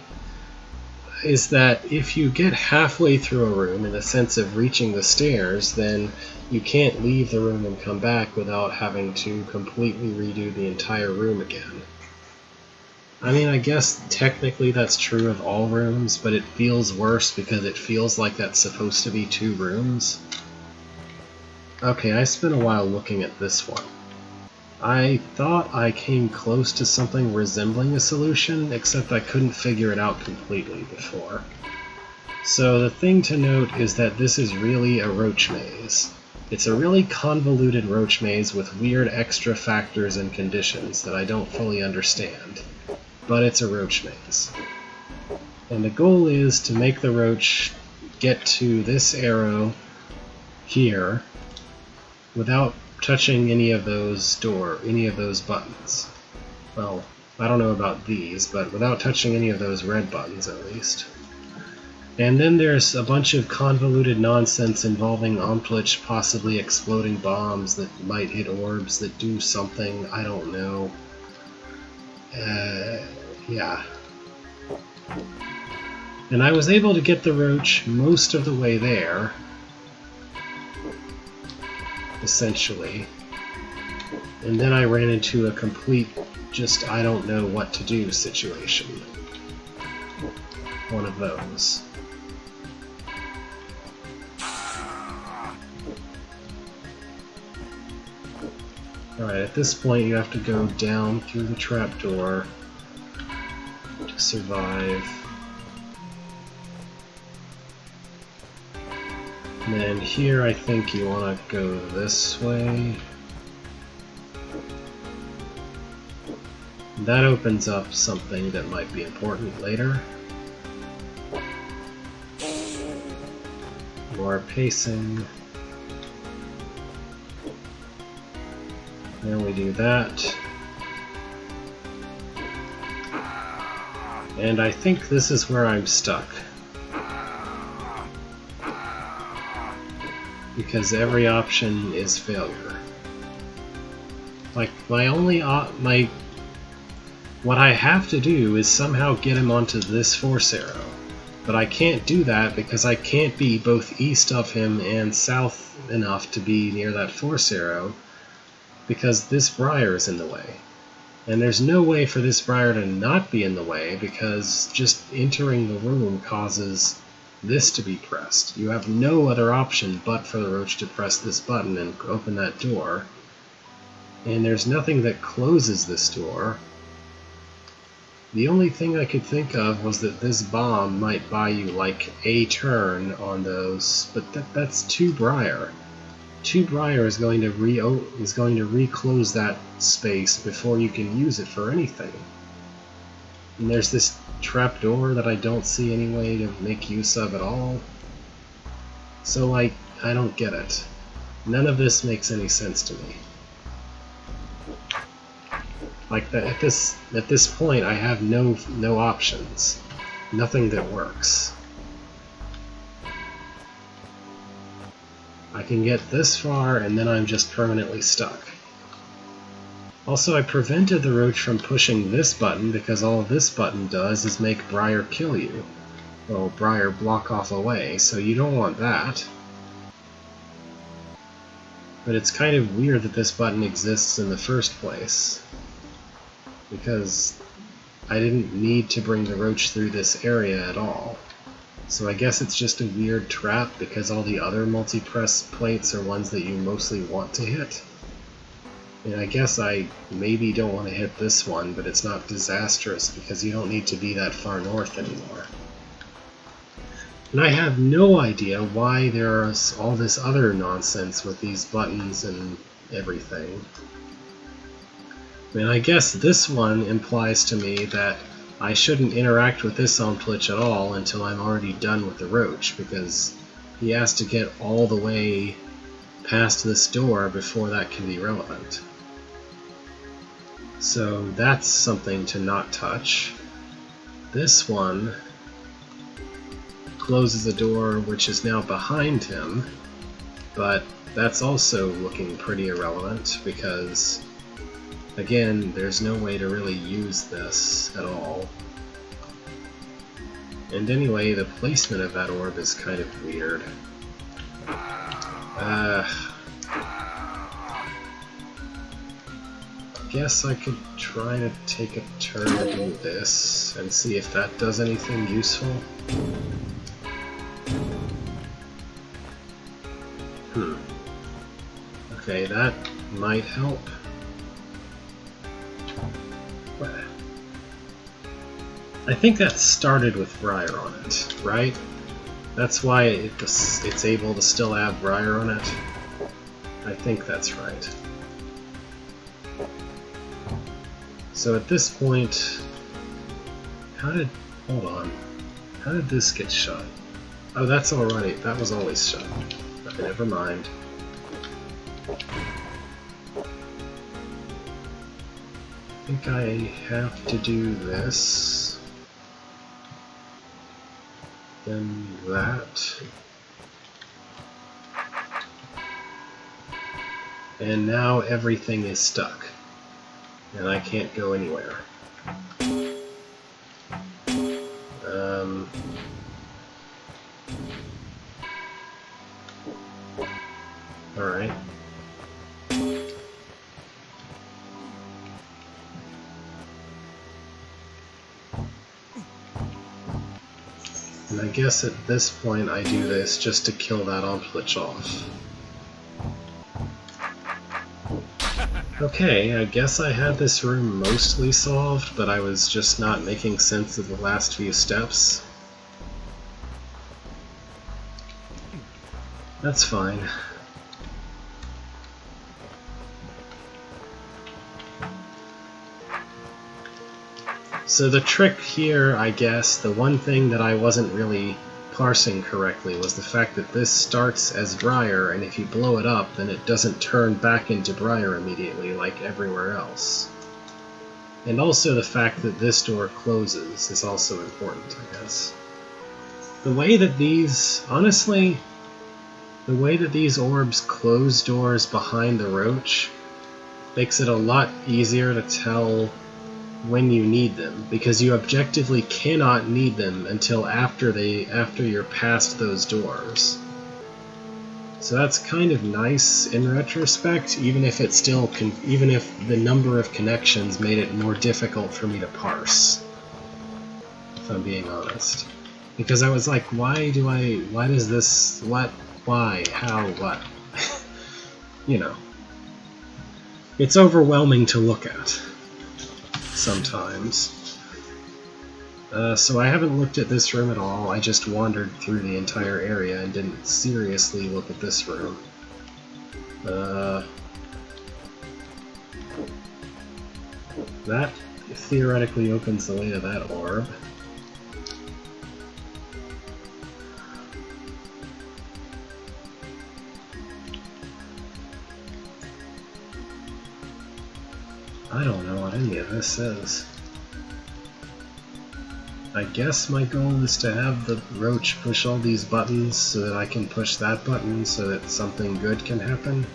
is that if you get halfway through a room in the sense of reaching the stairs, then you can't leave the room and come back without having to completely redo the entire room again. I mean, I guess technically that's true of all rooms, but it feels worse because it feels like that's supposed to be 2 rooms. Okay, I spent a while looking at this one. I thought I came close to something resembling a solution, except I couldn't figure it out completely before. So the thing to note is that this is really a roach maze. It's a really convoluted roach maze with weird extra factors and conditions that I don't fully understand. But it's a roach maze. And the goal is to make the roach get to this arrow here without touching any of those buttons. Well, I don't know about these, but without touching any of those red buttons at least. And then there's a bunch of convoluted nonsense involving Omplitch possibly exploding bombs that might hit orbs that do something, I don't know. Yeah. And I was able to get the roach most of the way there, essentially. And then I ran into a complete, just I don't know what to do situation. One of those. Alright, at this point you have to go down through the trapdoor to survive. And then here I think you want to go this way. That opens up something that might be important later. More pacing. Then we do that. And I think this is where I'm stuck. Because every option is failure. Like, what I have to do is somehow get him onto this force arrow. But I can't do that because I can't be both east of him and south enough to be near that force arrow, because this briar is in the way. And there's no way for this briar to not be in the way, because just entering the room causes this to be pressed. You have no other option but for the roach to press this button and open that door. And there's nothing that closes this door. The only thing I could think of was that this bomb might buy you like a turn on those, but that's 2 briar. 2 Briar is going to reclose that space before you can use it for anything. And there's this trapdoor that I don't see any way to make use of at all. So, like, I don't get it. None of this makes any sense to me. Like, at this point, I have no options. Nothing that works. I can get this far, and then I'm just permanently stuck. Also, I prevented the roach from pushing this button because all this button does is make Briar kill you. Well, Briar block off a way, so you don't want that. But it's kind of weird that this button exists in the first place, because I didn't need to bring the roach through this area at all. So I guess it's just a weird trap because all the other multi-press plates are ones that you mostly want to hit. And I guess I maybe don't want to hit this one, but it's not disastrous because you don't need to be that far north anymore. And I have no idea why there's all this other nonsense with these buttons and everything. I mean, I guess this one implies to me that I shouldn't interact with this Omplitch at all until I'm already done with the roach, because he has to get all the way past this door before that can be relevant. So that's something to not touch. This one closes a door which is now behind him, but that's also looking pretty irrelevant because, again, there's no way to really use this at all. And anyway, the placement of that orb is kind of weird. I guess I could try to take a turn to do this and see if that does anything useful. Okay, that might help. I think that started with Briar on it, right? That's why it's able to still have Briar on it. I think that's right. So at this point, hold on, how did this get shut? Oh, that was always shut. Okay, never mind. I think I have to do this, then that, and now everything is stuck, and I can't go anywhere. Alright. And I guess at this point I do this just to kill that Omplitch off. Okay, I guess I had this room mostly solved, but I was just not making sense of the last few steps. That's fine. So the trick here, I guess, the one thing that I wasn't really parsing correctly was the fact that this starts as Briar, and if you blow it up, then it doesn't turn back into Briar immediately like everywhere else. And also the fact that this door closes is also important, I guess. The way that these, honestly, the way that these orbs close doors behind the roach makes it a lot easier to tell when you need them, because you objectively cannot need them until after you're past those doors. So that's kind of nice in retrospect, even if even if the number of connections made it more difficult for me to parse, if I'm being honest. Because I was like, why does this, what, why, how, what? You know. It's overwhelming to look at sometimes. So I haven't looked at this room at all, I just wandered through the entire area and didn't seriously look at this room. That theoretically opens the way to that orb. I don't know what any of this is. I guess my goal is to have the roach push all these buttons so that I can push that button so that something good can happen.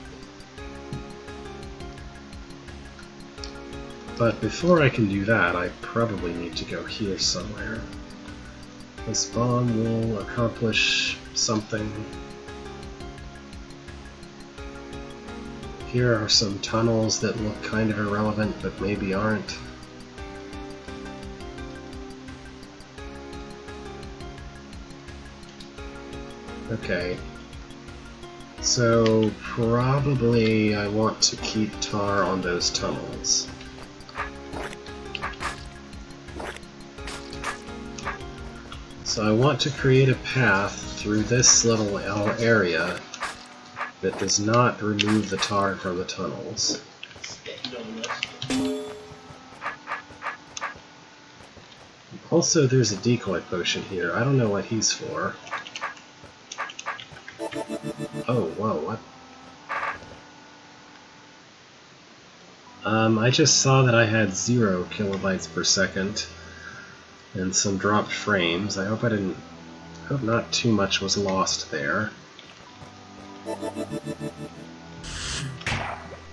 But before I can do that, I probably need to go here somewhere. This bomb will accomplish something. Here are some tunnels that look kind of irrelevant, but maybe aren't. Okay. So probably I want to keep Tar on those tunnels. So I want to create a path through this little area that does not remove the tar from the tunnels. Also, there's a decoy potion here. I don't know what he's for. Oh, whoa, what? I just saw that I had 0 kilobytes per second and some dropped frames. I hope not too much was lost there.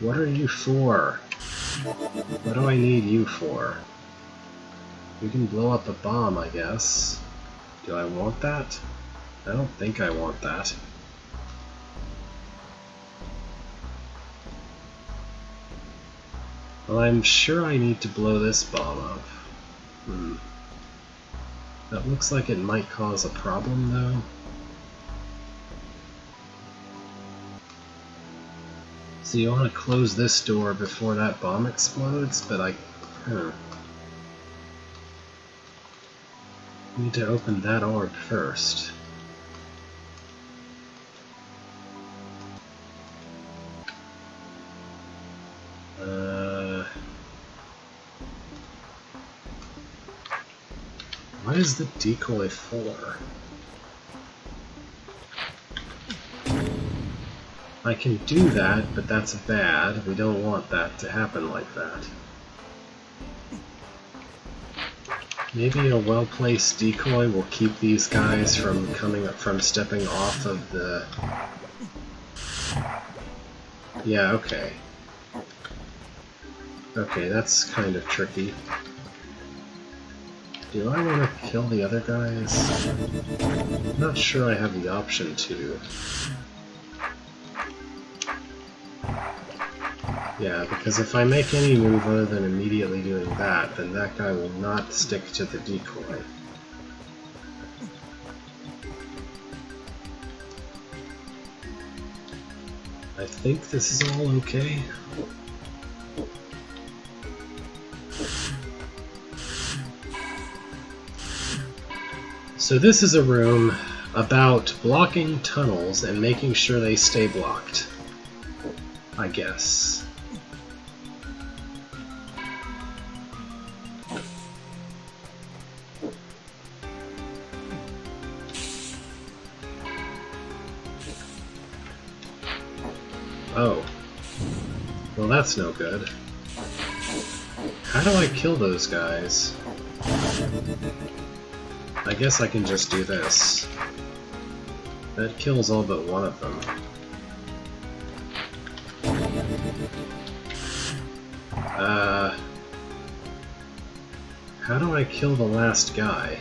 What are you for? What do I need you for? You can blow up a bomb, I guess. Do I want that? I don't think I want that. Well, I'm sure I need to blow this bomb up. That looks like it might cause a problem, though. So you want to close this door before that bomb explodes, but I need to open that orb first. What is the decoy for? I can do that, but that's bad. We don't want that to happen like that. Maybe a well-placed decoy will keep these guys from stepping off of the... Yeah, okay. Okay, that's kind of tricky. Do I want to kill the other guys? I'm not sure I have the option to. Yeah, because if I make any move other than immediately doing that, then that guy will not stick to the decoy. I think this is all okay. So this is a room about blocking tunnels and making sure they stay blocked, I guess. Oh. Well, that's no good. How do I kill those guys? I guess I can just do this. That kills all but one of them. How do I kill the last guy?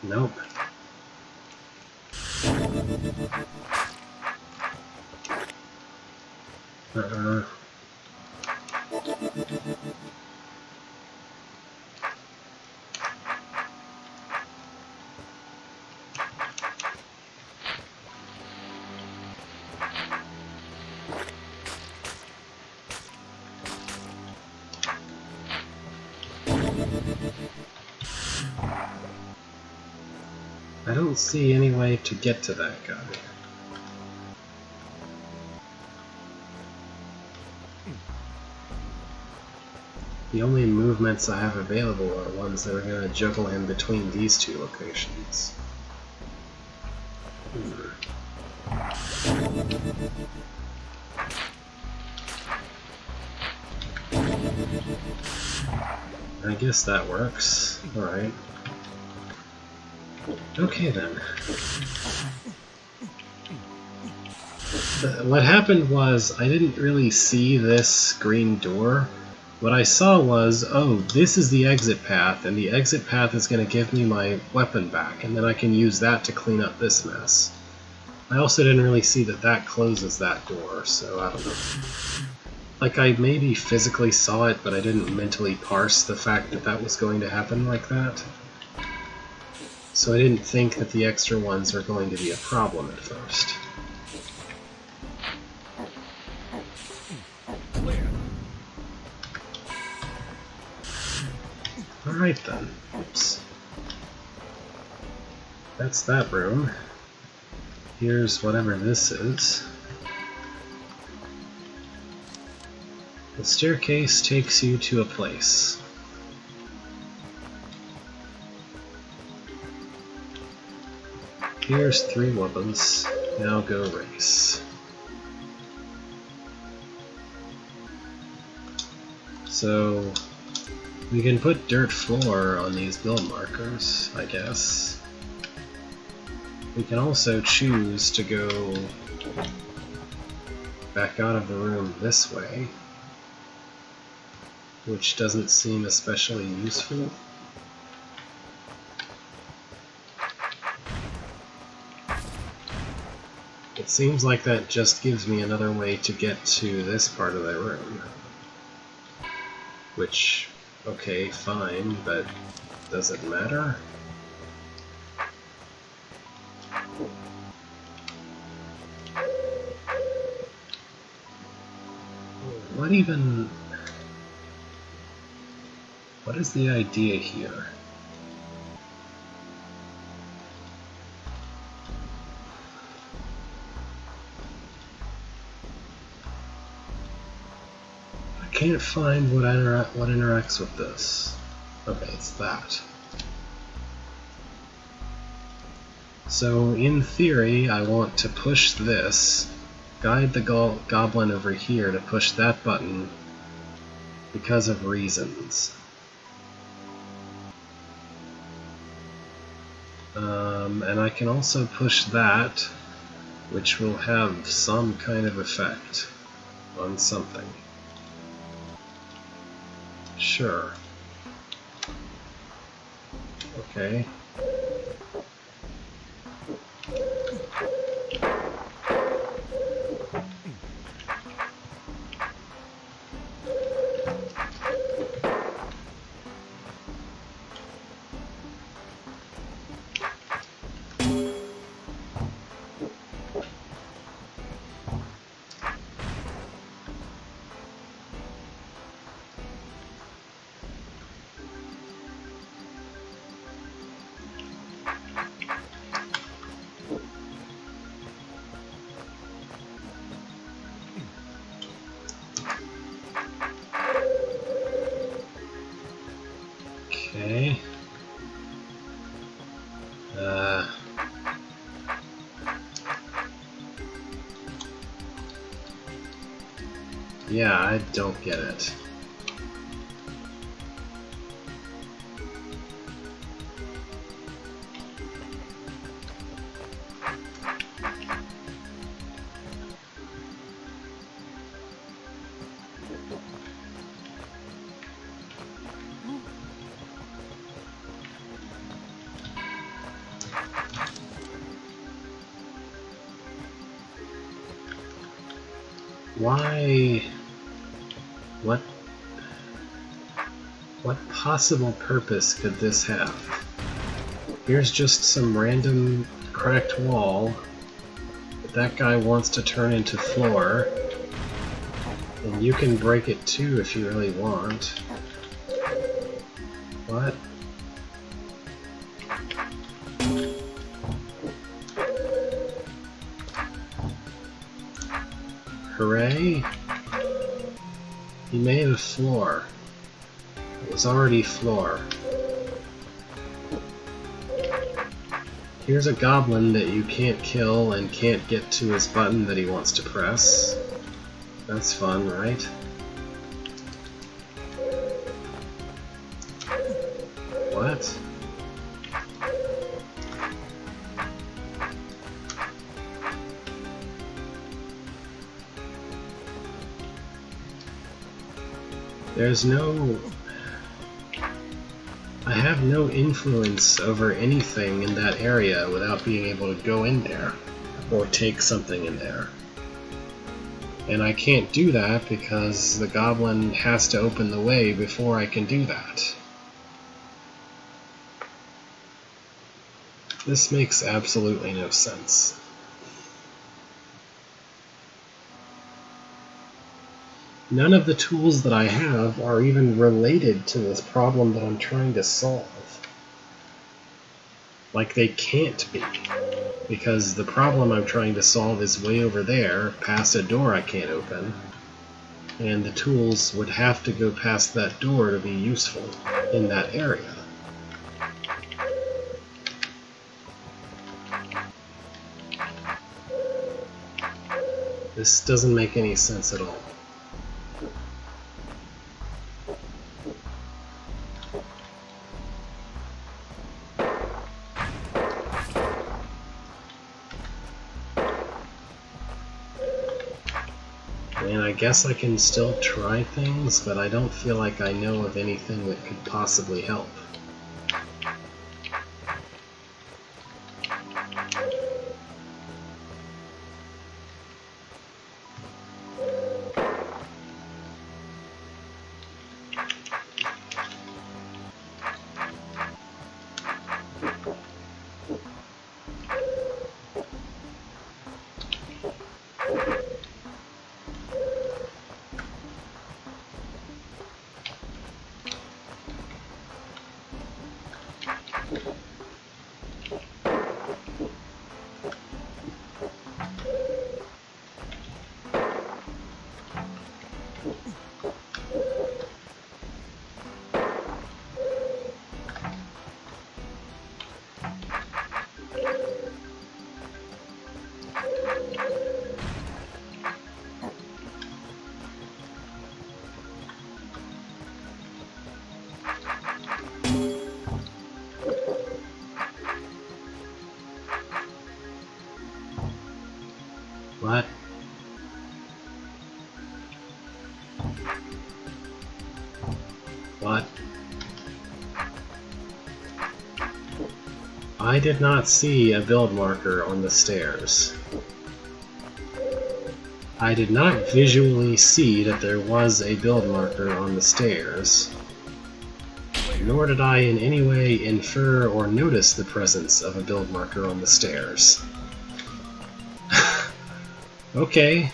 Nope. I don't see any way to get to that guy. The only movements I have available are ones that are going to juggle him between these two locations. I guess that works. Alright. Okay then. What happened was, I didn't really see this green door. What I saw was, oh, this is the exit path, and the exit path is going to give me my weapon back, and then I can use that to clean up this mess. I also didn't really see that that closes that door, so I don't know. Like, I maybe physically saw it, but I didn't mentally parse the fact that that was going to happen like that. So I didn't think that the extra ones are going to be a problem at first. Alright then. Oops. That's that room. Here's whatever this is. The staircase takes you to a place. Here's 3 weapons. Now go race. So we can put dirt floor on these build markers, I guess. We can also choose to go back out of the room this way, which doesn't seem especially useful. It seems like that just gives me another way to get to this part of the room. Which, okay, fine, but does it matter? What is the idea here? I can't find what interacts with this. Okay, it's that. So in theory, I want to push this, guide the goblin over here to push that button because of reasons. And I can also push that, which will have some kind of effect on something. Sure. Okay. Okay. Yeah, I don't get it. Why? What possible purpose could this have? Here's just some random cracked wall that guy wants to turn into floor, and you can break it too if you really want. What? Hooray! He made a floor. It was already floor. Here's a goblin that you can't kill and can't get to his button that he wants to press. That's fun, right? What? There's no... I have no influence over anything in that area without being able to go in there or take something in there. And I can't do that because the goblin has to open the way before I can do that. This makes absolutely no sense. None of the tools that I have are even related to this problem that I'm trying to solve. Like, they can't be, because the problem I'm trying to solve is way over there, past a door I can't open, and the tools would have to go past that door to be useful in that area. This doesn't make any sense at all. And I guess I can still try things, but I don't feel like I know of anything that could possibly help. What? What? I did not see a build marker on the stairs. I did not visually see that there was a build marker on the stairs, nor did I in any way infer or notice the presence of a build marker on the stairs. Okay.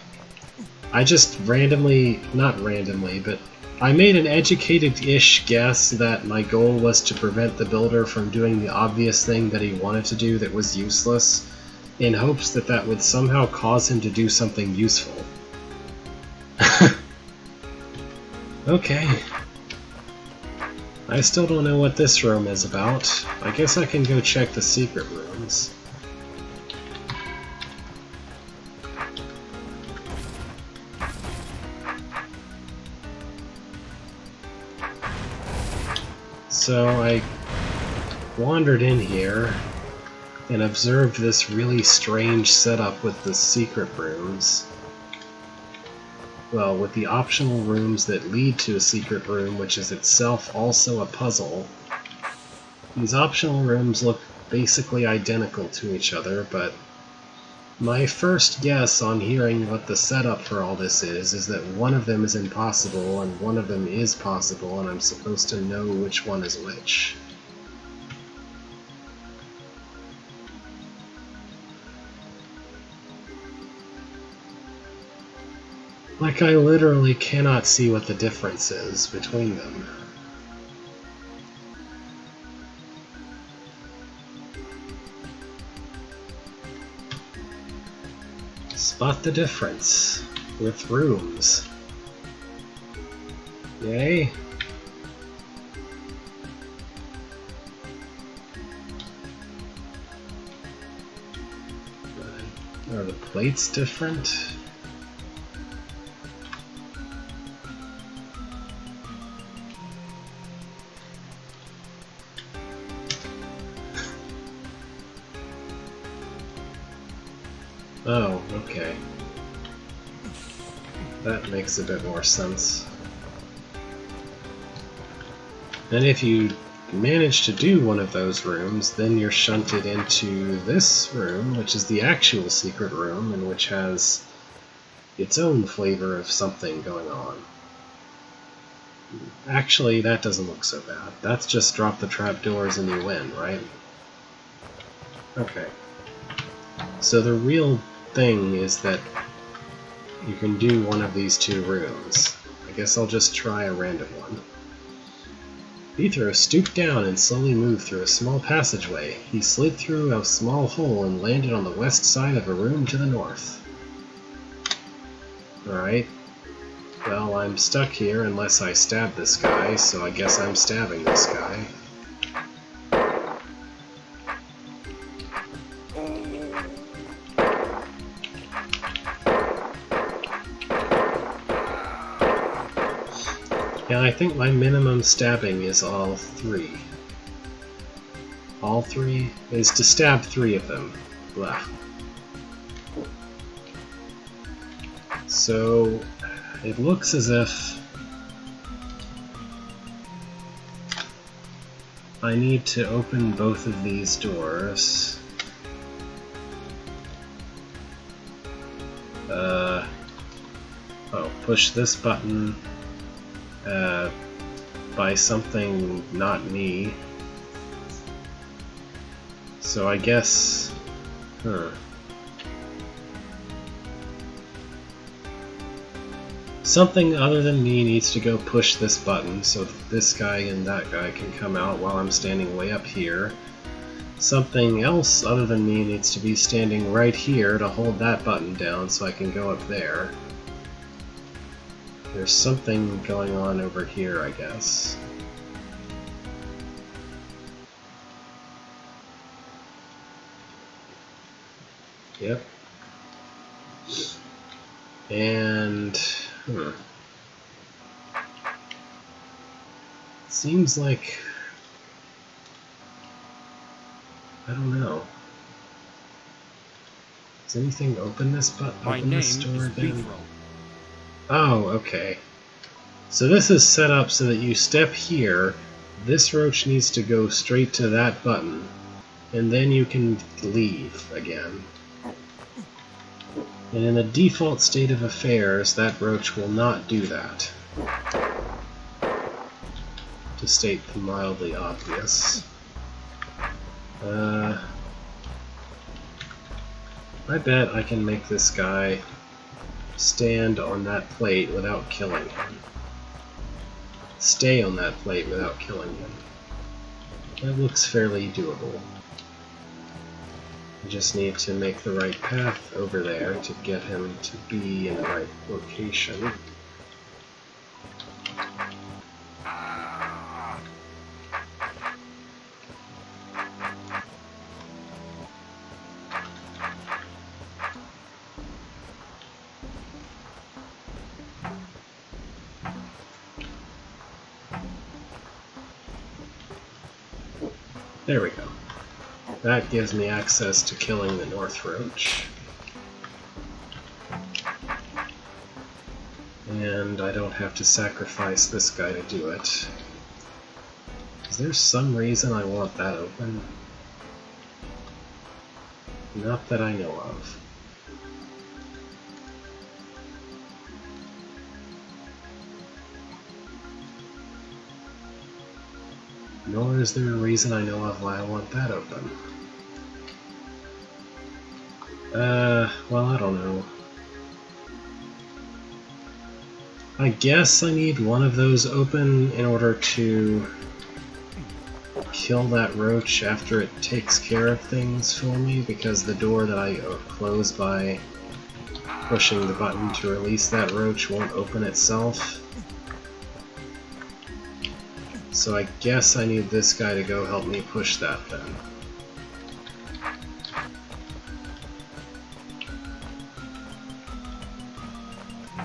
I just randomly, not randomly, but I made an educated-ish guess that my goal was to prevent the builder from doing the obvious thing that he wanted to do that was useless, in hopes that that would somehow cause him to do something useful. Okay. I still don't know what this room is about. I guess I can go check the secret rooms. So I wandered in here and observed this really strange setup with the secret rooms. Well, with the optional rooms that lead to a secret room, which is itself also a puzzle. These optional rooms look basically identical to each other, but my first guess on hearing what the setup for all this is that one of them is impossible and one of them is possible, and I'm supposed to know which one is which. Like, I literally cannot see what the difference is between them. Spot the difference. with rooms. Yay! Are the plates different? Oh, okay. That makes a bit more sense. And if you manage to do one of those rooms, then you're shunted into this room, which is the actual secret room, and which has its own flavor of something going on. Actually, that doesn't look so bad. That's just drop the trapdoors and you win, right? Okay. So the real thing is that you can do one of these two rooms. I guess I'll just try a random one. Ethro stooped down and slowly moved through a small passageway. He slid through a small hole and landed on the west side of a room to the north. Alright. Well, I'm stuck here unless I stab this guy, so I guess I'm stabbing this guy. Yeah, I think my minimum stabbing is all 3. All 3 is to stab 3 of them. Blah. So, it looks as if I need to open both of these doors. Oh, push this button by something not me. So I guess... Something other than me needs to go push this button so that this guy and that guy can come out while I'm standing way up here. Something else other than me needs to be standing right here to hold that button down so I can go up there. There's something going on over here, I guess. Yep. And... Seems like... I don't know. Does anything open this button? Open this door again? Oh, okay. So this is set up so that you step here, this roach needs to go straight to that button, and then you can leave again. And in the default state of affairs, that roach will not do that. To state the mildly obvious. I bet I can make this guy stand on that plate without killing him. Stay on that plate without killing him. That looks fairly doable. I just need to make the right path over there to get him to be in the right location. There we go. That gives me access to killing the North Roach. And I don't have to sacrifice this guy to do it. Is there some reason I want that open? Not that I know of. Nor is there a reason I know of why I want that open. Well, I don't know. I guess I need one of those open in order to kill that roach after it takes care of things for me, because the door that I close by pushing the button to release that roach won't open itself. So I guess I need this guy to go help me push that then.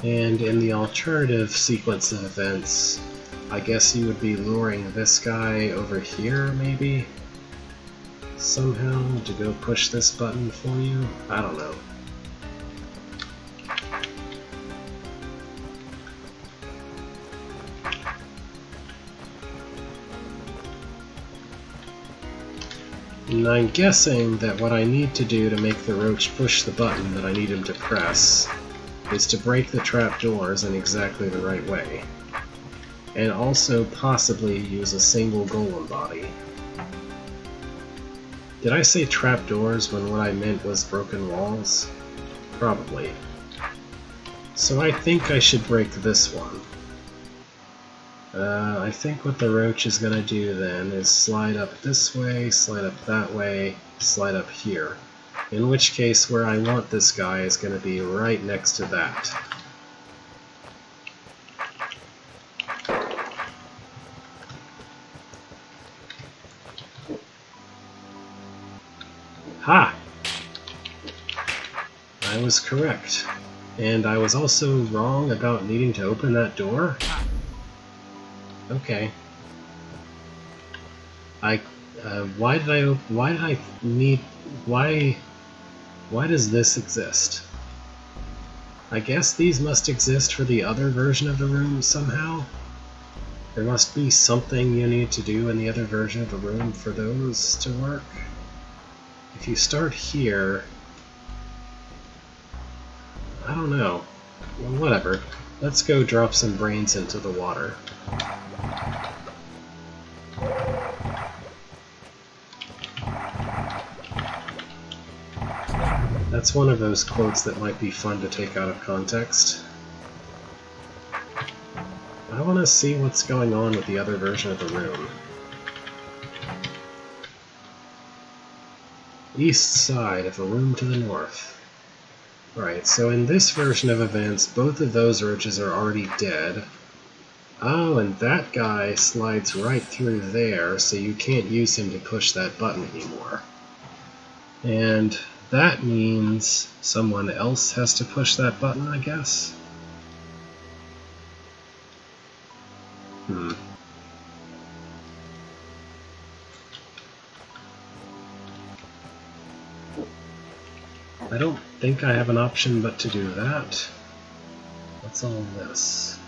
And in the alternative sequence of events, I guess you would be luring this guy over here, maybe? Somehow, to go push this button for you? I don't know. And I'm guessing that what I need to do to make the roach push the button that I need him to press is to break the trapdoors in exactly the right way. And also possibly use a single golem body. Did I say trapdoors when what I meant was broken walls? Probably. So I think I should break this one. I think what the roach is going to do then is slide up this way, slide up that way, slide up here. In which case, where I want this guy is going to be right next to that. Ha! I was correct. And I was also wrong about needing to open that door? Okay. Why does this exist? I guess these must exist for the other version of the room somehow? There must be something you need to do in the other version of the room for those to work? If you start here... I don't know. Well, whatever. Let's go drop some brains into the water. That's one of those quotes that might be fun to take out of context. I want to see what's going on with the other version of the room. East side of a room to the north. Right, so in this version of events, both of those roaches are already dead. Oh, and that guy slides right through there, so you can't use him to push that button anymore. And that means someone else has to push that button, I guess? I don't think I have an option but to do that. What's all this?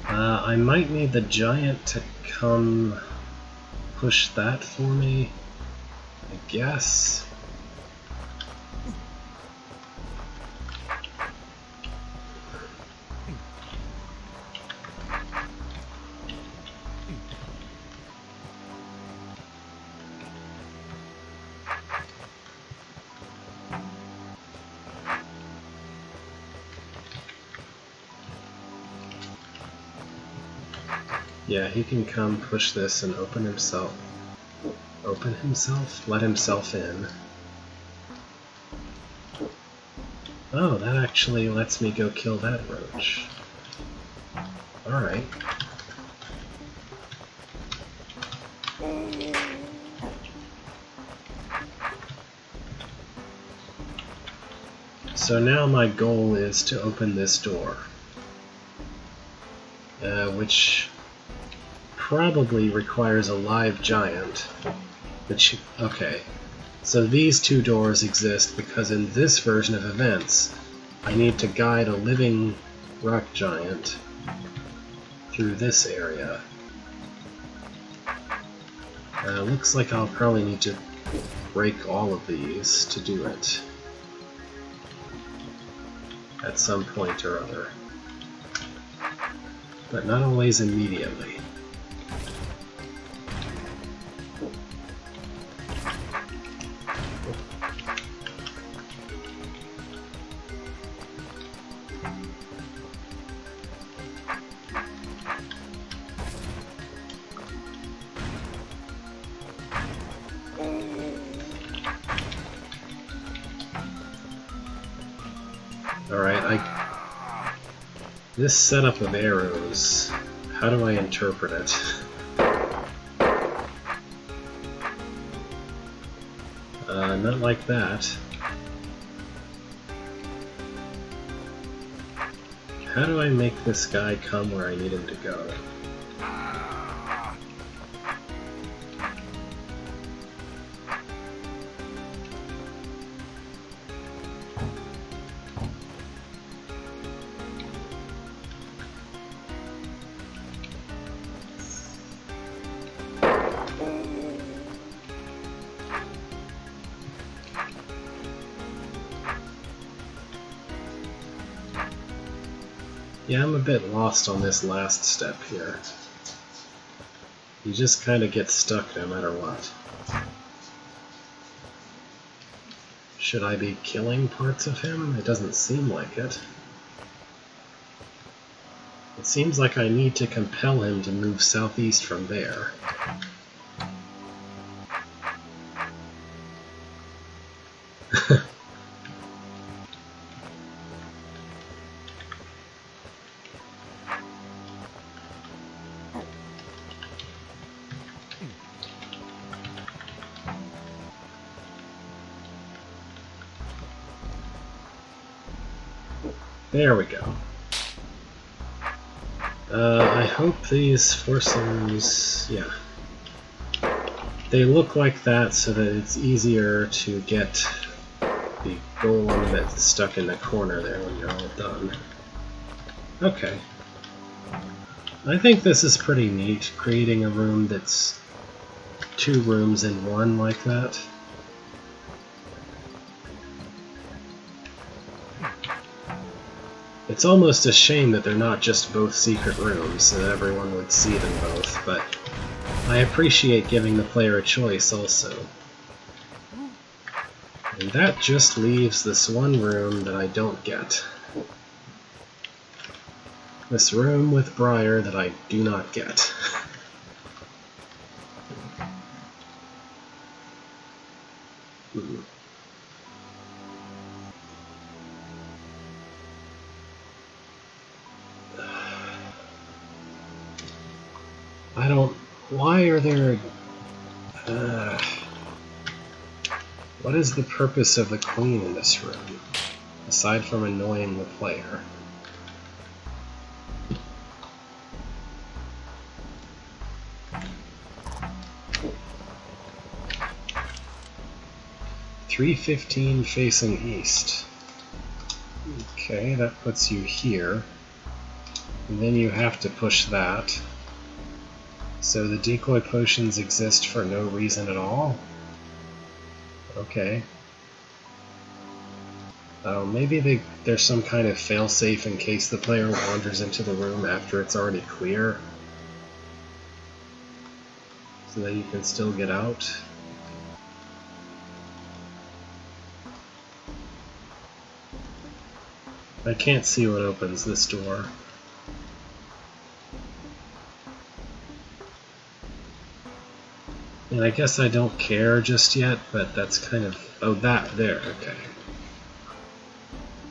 I might need the giant to come push that for me, I guess. Yeah, he can come push this and open himself. Open himself? Let himself in. Oh, that actually lets me go kill that roach. Alright. So now my goal is to open this door. Which probably requires a live giant. Which, okay. So these two doors exist because in this version of events, I need to guide a living rock giant through this area. Looks like I'll probably need to break all of these to do it. At some point or other. But not always immediately. Alright, this setup of arrows, how do I interpret it? Not like that. How do I make this guy come where I need him to go? Yeah, I'm a bit lost on this last step here. You just kind of get stuck no matter what. Should I be killing parts of him? It doesn't seem like it. It seems like I need to compel him to move southeast from there. There we go. I hope these forces, yeah. They look like that so that it's easier to get the golem that's stuck in the corner there when you're all done. Okay. I think this is pretty neat, creating a room that's 2 rooms in one like that. It's almost a shame that they're not just both secret rooms, so that everyone would see them both, but I appreciate giving the player a choice also. And that just leaves this one room that I don't get. This room with Briar that I do not get. I don't... Why are there... what is the purpose of the queen in this room, aside from annoying the player? .315 facing east. Okay, that puts you here. And then you have to push that. So the decoy potions exist for no reason at all? Okay. Oh, maybe there's some kind of failsafe in case the player wanders into the room after it's already clear. So that you can still get out. I can't see what opens this door. And I guess I don't care just yet, but that's kind of... Oh, that there, okay.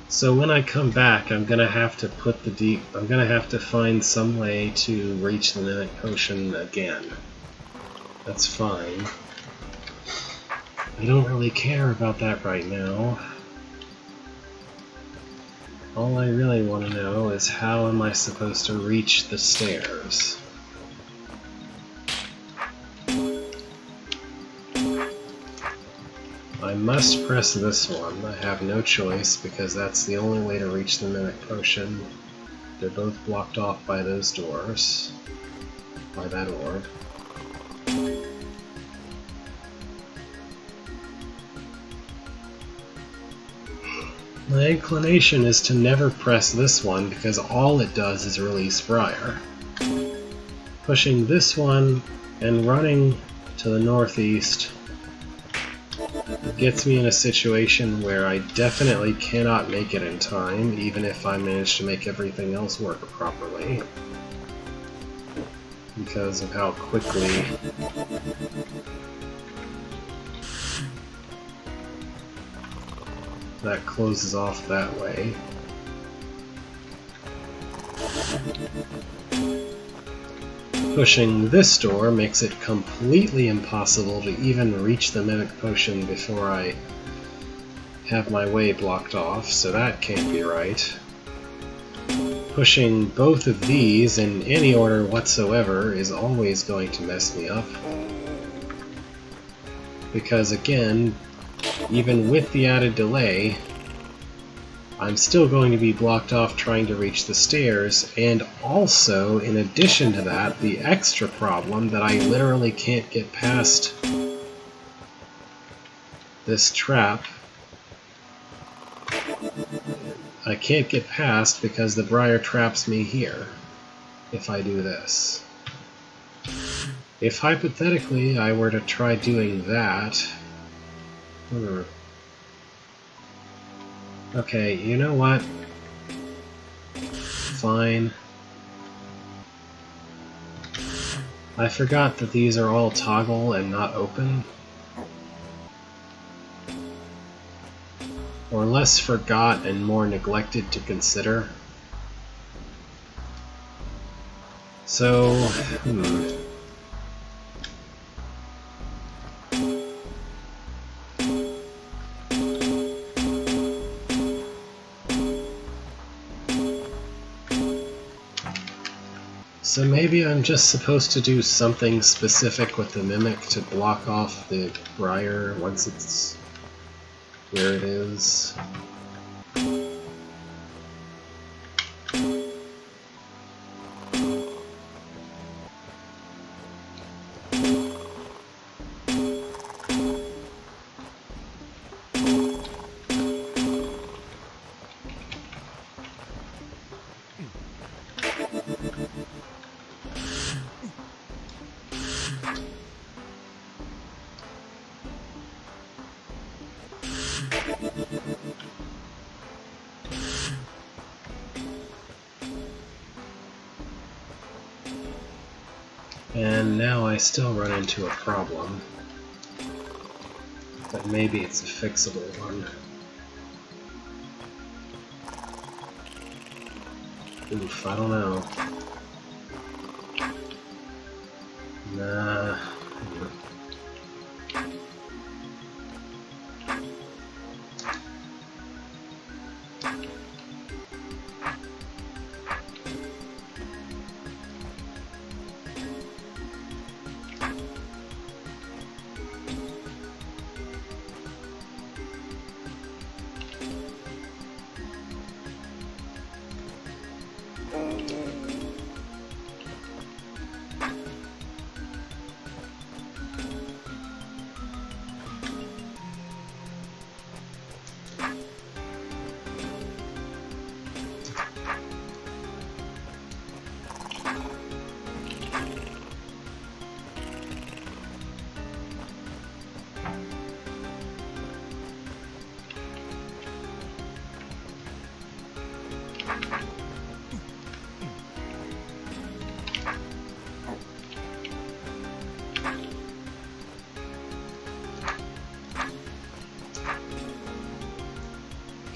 So when I come back, I'm gonna have to put I'm gonna have to find some way to reach the Mimic Potion again. That's fine. I don't really care about that right now. All I really want to know is how am I supposed to reach the stairs? I must press this one. I have no choice because that's the only way to reach the Mimic Potion. They're both blocked off by those doors. By that orb. My inclination is to never press this one because all it does is release Briar. Pushing this one and running to the northeast gets me in a situation where I definitely cannot make it in time, even if I manage to make everything else work properly. Because of how quickly that closes off that way. Pushing this door makes it completely impossible to even reach the Mimic Potion before I have my way blocked off, so that can't be right. Pushing both of these in any order whatsoever is always going to mess me up. Because again, even with the added delay, I'm still going to be blocked off trying to reach the stairs, and also, in addition to that, the extra problem that I literally can't get past this trap. I can't get past because the Briar traps me here if I do this. If hypothetically I were to try doing that... Okay, you know what? Fine. I forgot that these are all toggle and not open. Or less forgot and more neglected to consider. So, So maybe I'm just supposed to do something specific with the Mimic to block off the Briar once it's where it is. And now I still run into a problem, but maybe it's a fixable one. Oof, I don't know. Nah.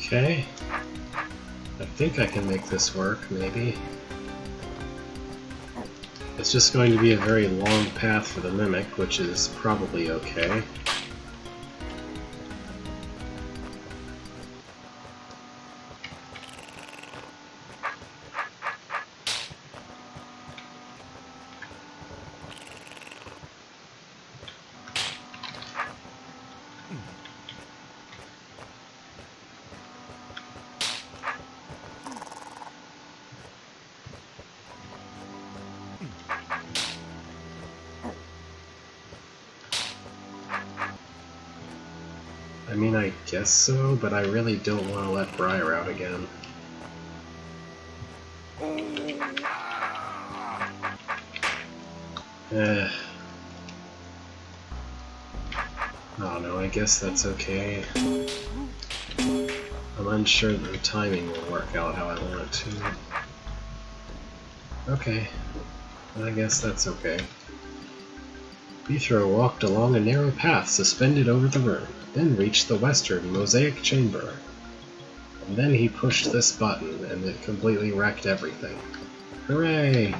Okay. I think I can make this work, maybe. It's just going to be a very long path for the Mimic, which is probably okay. I mean, I guess so, but I really don't want to let Briar out again. Oh no, I guess that's okay. I'm unsure that the timing will work out how I want it to. Okay, I guess that's okay. Bithro walked along a narrow path suspended over the room, then reached the western mosaic chamber. And then he pushed this button, and it completely wrecked everything. Hooray!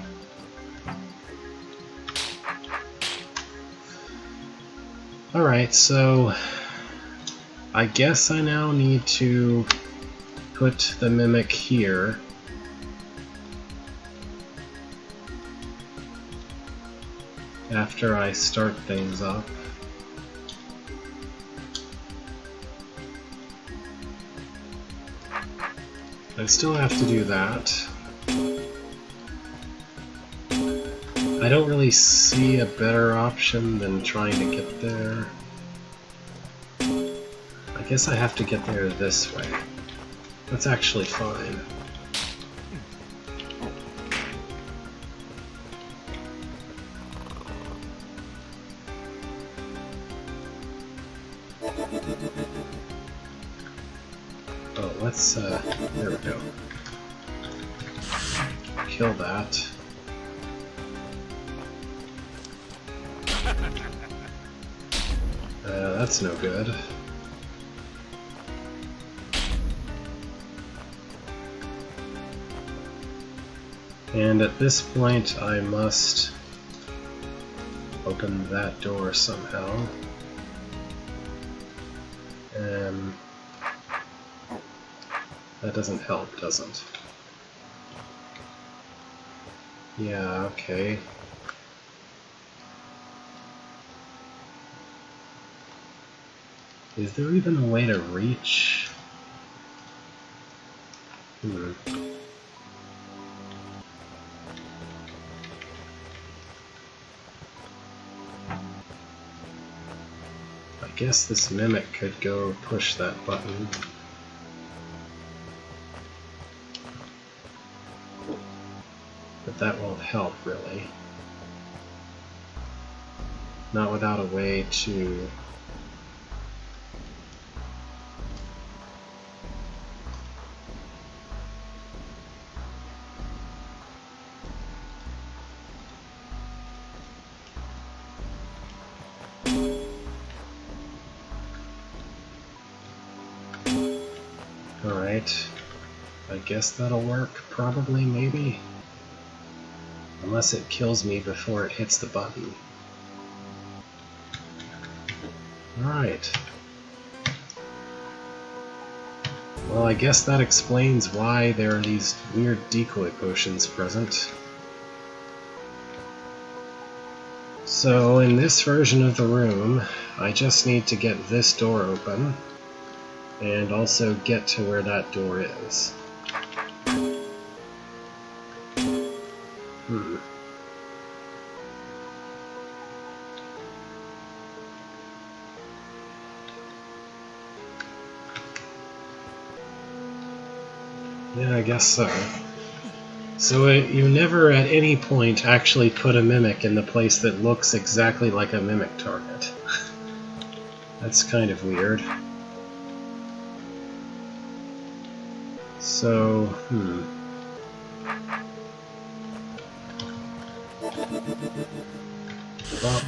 Alright, so I guess I now need to put the Mimic here. After I start things up. I still have to do that. I don't really see a better option than trying to get there. I guess I have to get there this way. That's actually fine. Oh, let's, there we go. Kill that. That's no good. And at this point, I must open that door somehow. That doesn't help, does it? Yeah, okay. Is there even a way to reach? I guess this Mimic could go push that button. But that won't help, really. Not without a way to... Alright. I guess that'll work, probably, maybe? Unless it kills me before it hits the button. Alright. Well, I guess that explains why there are these weird decoy potions present. So, in this version of the room, I just need to get this door open, and also get to where that door is. Yeah, I guess so. So you never at any point actually put a Mimic in the place that looks exactly like a Mimic target. That's kind of weird. So, Bop.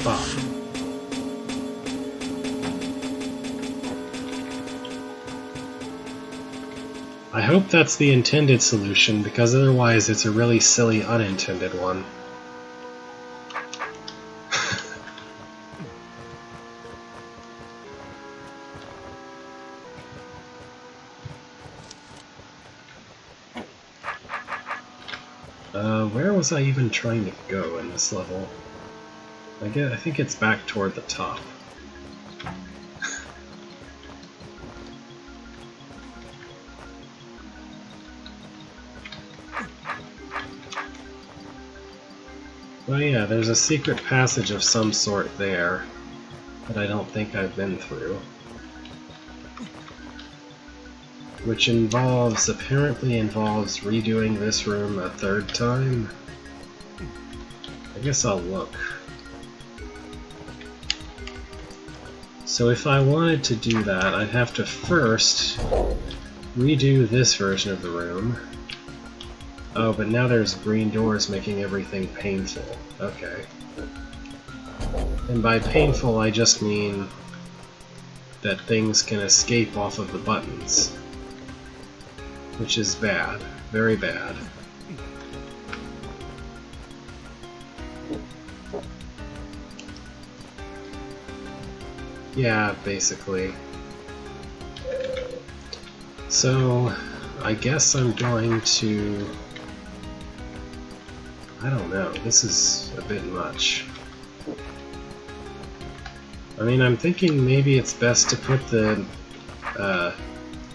Bop. I hope that's the intended solution, because otherwise it's a really silly unintended one. Where was I even trying to go in this level? I think it's back toward the top. Well, yeah, there's a secret passage of some sort there that I don't think I've been through. Which apparently involves redoing this room a third time. I guess I'll look. So if I wanted to do that, I'd have to first redo this version of the room. Oh, but now there's green doors making everything painful. Okay. And by painful, I just mean that things can escape off of the buttons. which is bad. Very bad. Yeah, basically. So, I guess I'm going to... I don't know, this is a bit much. I mean, I'm thinking maybe it's best to put the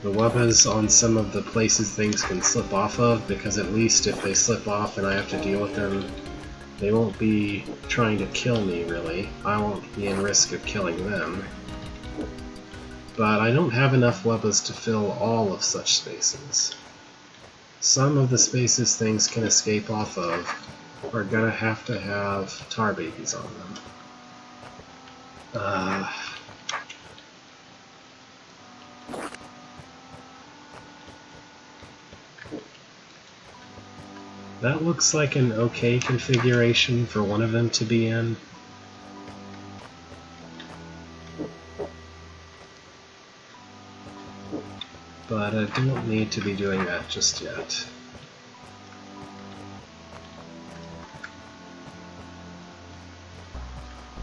wubbas on some of the places things can slip off of, because at least if they slip off and I have to deal with them, they won't be trying to kill me, really. I won't be in risk of killing them. But I don't have enough wubbas to fill all of such spaces. Some of the spaces things can escape off of are gonna have to have tar babies on them. That looks like an okay configuration for one of them to be in. But I don't need to be doing that just yet.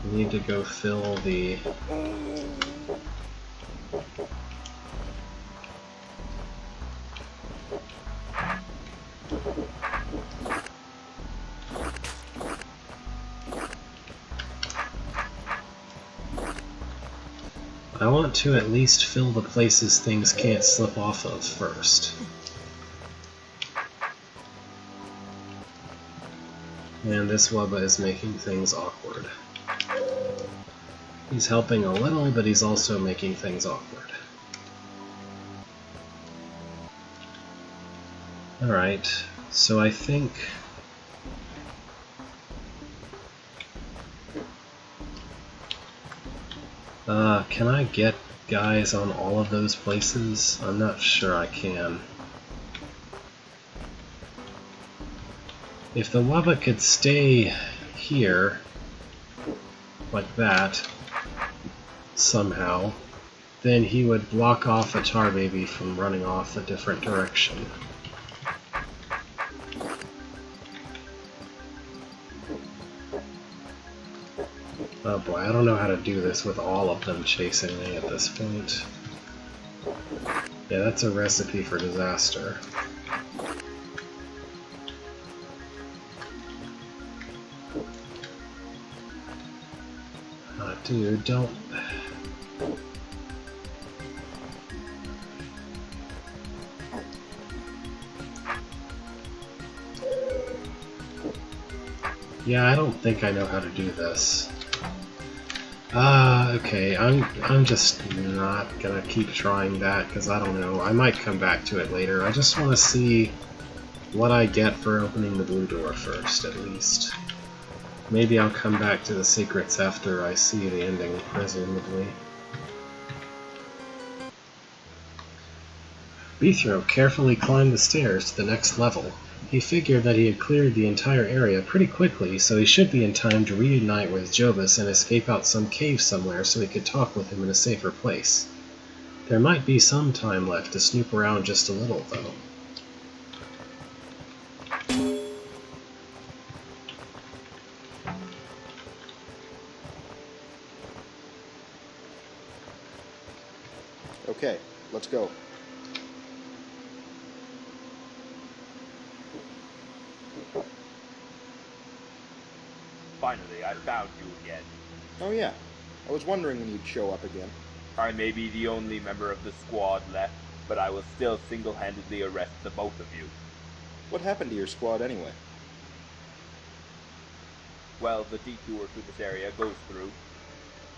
I need to go fill the... I want to at least fill the places things can't slip off of first. And this wubba is making things awkward. He's helping a little, but he's also making things awkward. Alright, so I think... can I get guys on all of those places? I'm not sure I can. If the wubba could stay here, like that, somehow, then he would block off a tar baby from running off a different direction. Oh boy, I don't know how to do this with all of them chasing me at this point. Yeah, that's a recipe for disaster. Dude, don't... Yeah, I don't think I know how to do this. Okay, I'm just not gonna keep trying that, because I don't know, I might come back to it later. I just want to see what I get for opening the blue door first, at least. Maybe I'll come back to the secrets after I see the ending, presumably. Beethro carefully climbed the stairs to the next level. He figured that he had cleared the entire area pretty quickly, so he should be in time to reunite with Jobus and escape out some cave somewhere so he could talk with him in a safer place. There might be some time left to snoop around just a little, though. Okay, let's go. Finally, I found you again. Oh yeah, I was wondering when you'd show up again. I may be the only member of the squad left, but I will still single-handedly arrest the both of you. What happened to your squad anyway? Well, the detour through this area goes through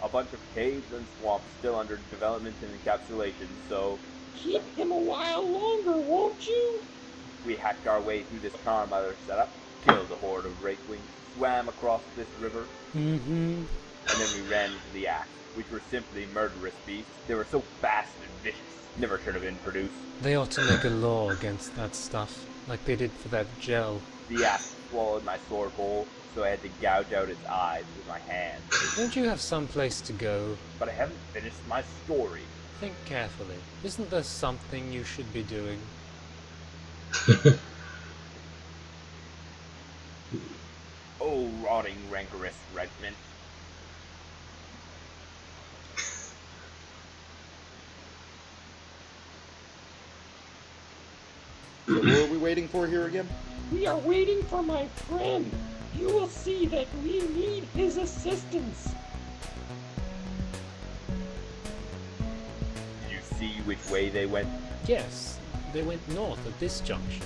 a bunch of caves and swamps still under development and encapsulation, so... Keep him a while longer, won't you? We hacked our way through this car mother setup, killed a horde of Wraithwings, swam across this river, and then we ran into the Axe, which were simply murderous beasts. They were so fast and vicious, never should have been produced. They ought to make a law against that stuff, like they did for that gel. The Axe swallowed my sword bowl, so I had to gouge out its eyes with my hand. Don't you have some place to go? But I haven't finished my story. Think carefully. Isn't there something you should be doing? Oh, rotting, rancorous regiment. So who are we waiting for here again? We are waiting for my friend. You will see that we need his assistance. Did you see which way they went? Yes, they went north at this junction.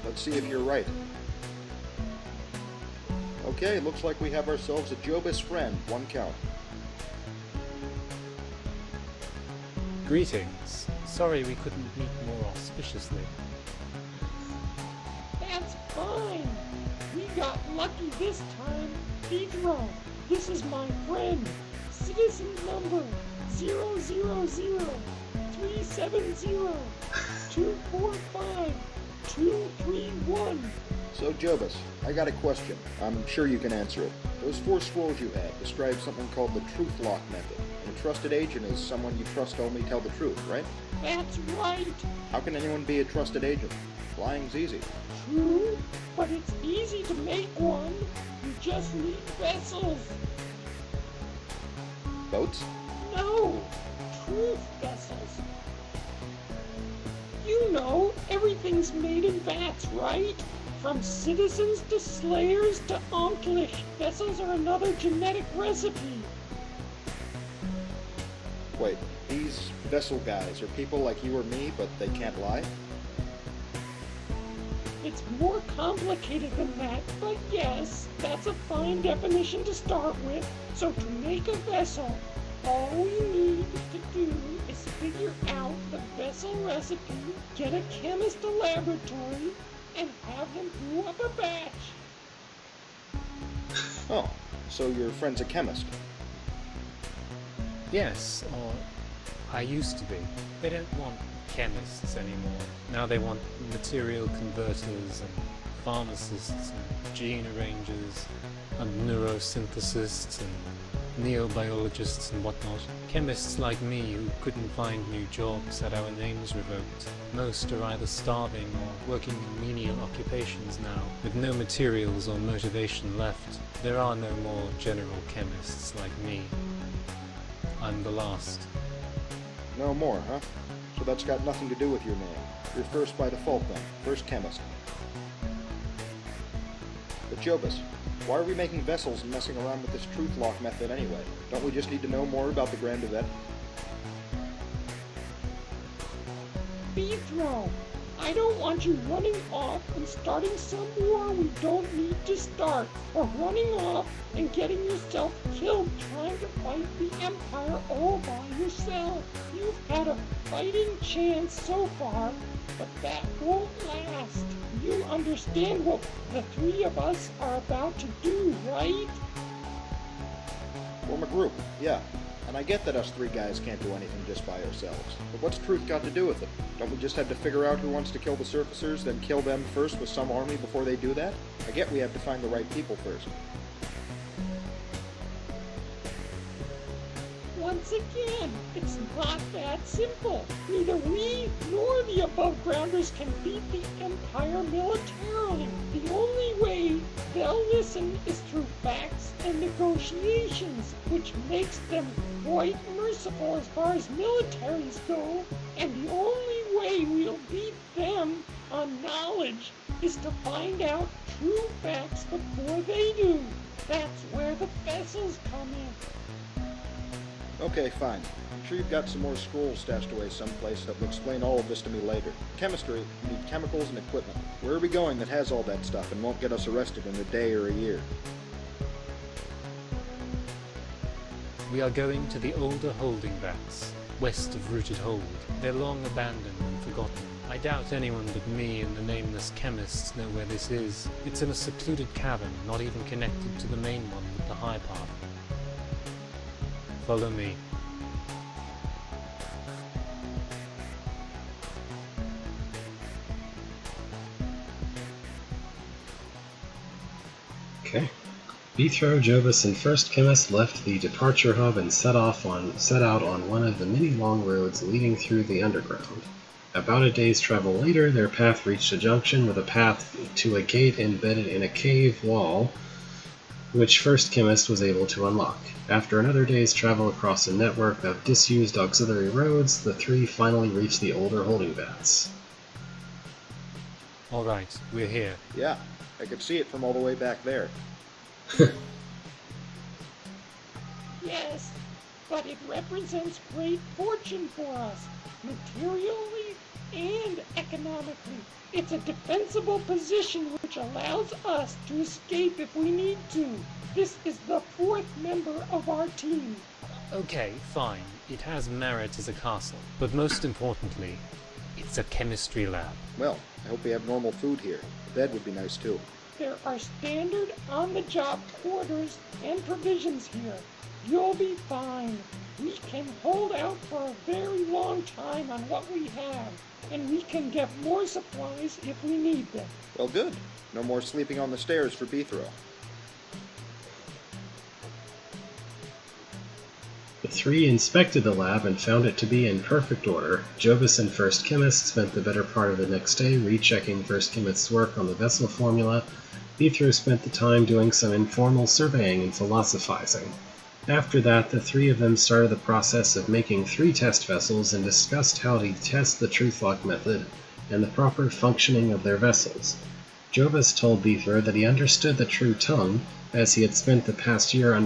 Let's see if you're right. Okay, looks like we have ourselves a Jobus friend. One count. Greetings. Sorry we couldn't meet more auspiciously. That's fine. We got lucky this time. Pedro, this is my friend. Citizen number 000-370-245-231. So, Jobus, I got a question. I'm sure you can answer it. Those 4 scrolls you had describe something called the Truth Lock Method. And a trusted agent is someone you trust only tell the truth, right? That's right. How can anyone be a trusted agent? Lying's easy. True, but it's easy to make one. You just need vessels. Boats? No, truth vessels. You know, everything's made in vats, right? From citizens to slayers to Onklish, vessels are another genetic recipe. Wait, these vessel guys are people like you or me, but they can't lie? It's more complicated than that, but yes, that's a fine definition to start with. So to make a vessel, all you need to do is figure out the vessel recipe, get a chemist a laboratory, and have him brew up a batch. Oh, so your friend's a chemist. Yes, or I used to be. They don't want chemists anymore. Now they want material converters and pharmacists and gene arrangers and neurosynthesists and neobiologists and whatnot. Chemists like me who couldn't find new jobs had our names revoked. Most are either starving or working in menial occupations now, with no materials or motivation left. There are no more general chemists like me. I'm the last. No more, huh? So that's got nothing to do with your name. You're first by default then. First chemist. But Jobus, why are we making vessels and messing around with this truth lock method anyway? Don't we just need to know more about the Grand Event? Pedro, I don't want you running off and starting some war we don't need to start, or running off and getting yourself killed trying to fight the Empire all by yourself. You've had a fighting chance so far, but that won't last. You understand what the 3 of us are about to do, right? Form a group, yeah. And I get that us 3 guys can't do anything just by ourselves. But what's truth got to do with it? Don't we just have to figure out who wants to kill the surfacers, then kill them first with some army before they do that? I get we have to find the right people first. Once again, it's not that simple. Neither we nor the above-grounders can beat the Empire militarily. The only way they'll listen is through facts and negotiations, which makes them quite merciful as far as militaries go. And the only way we'll beat them on knowledge is to find out true facts before they do. That's where the vessels come in. Okay, fine. I'm sure you've got some more scrolls stashed away someplace that will explain all of this to me later. Chemistry, you need chemicals and equipment. Where are we going that has all that stuff and won't get us arrested in a day or a year? We are going to the older holding vats, west of Rooted Hold. They're long abandoned and forgotten. I doubt anyone but me and the nameless chemists know where this is. It's in a secluded cavern, not even connected to the main one with the high path. Follow me. Okay. Bethro, Jobus, and First Chemist left the departure hub and set out on one of the many long roads leading through the underground. About a day's travel later, their path reached a junction with a path to a gate embedded in a cave wall, which First Chemist was able to unlock. After another day's travel across a network of disused auxiliary roads, the three finally reached the older holding vats. Alright, we're here. Yeah, I could see it from all the way back there. Yes, but it represents great fortune for us, materially and economically. It's a defensible position which allows us to escape if we need to. This is the fourth member of our team. Okay, fine. It has merit as a castle. But most importantly, it's a chemistry lab. Well, I hope we have normal food here. A bed would be nice too. There are standard on-the-job quarters and provisions here. You'll be fine. We can hold out for a very long time on what we have, and we can get more supplies if we need them. Well, good. No more sleeping on the stairs for Bethro. The three inspected the lab and found it to be in perfect order. Jobus and First Chemist spent the better part of the next day rechecking First Chemist's work on the vessel formula. Bethro spent the time doing some informal surveying and philosophizing. After that, the three of them started the process of making 3 test vessels and discussed how to test the Truthlock method and the proper functioning of their vessels. Jobus told Bethro that he understood the true tongue, as he had spent the past year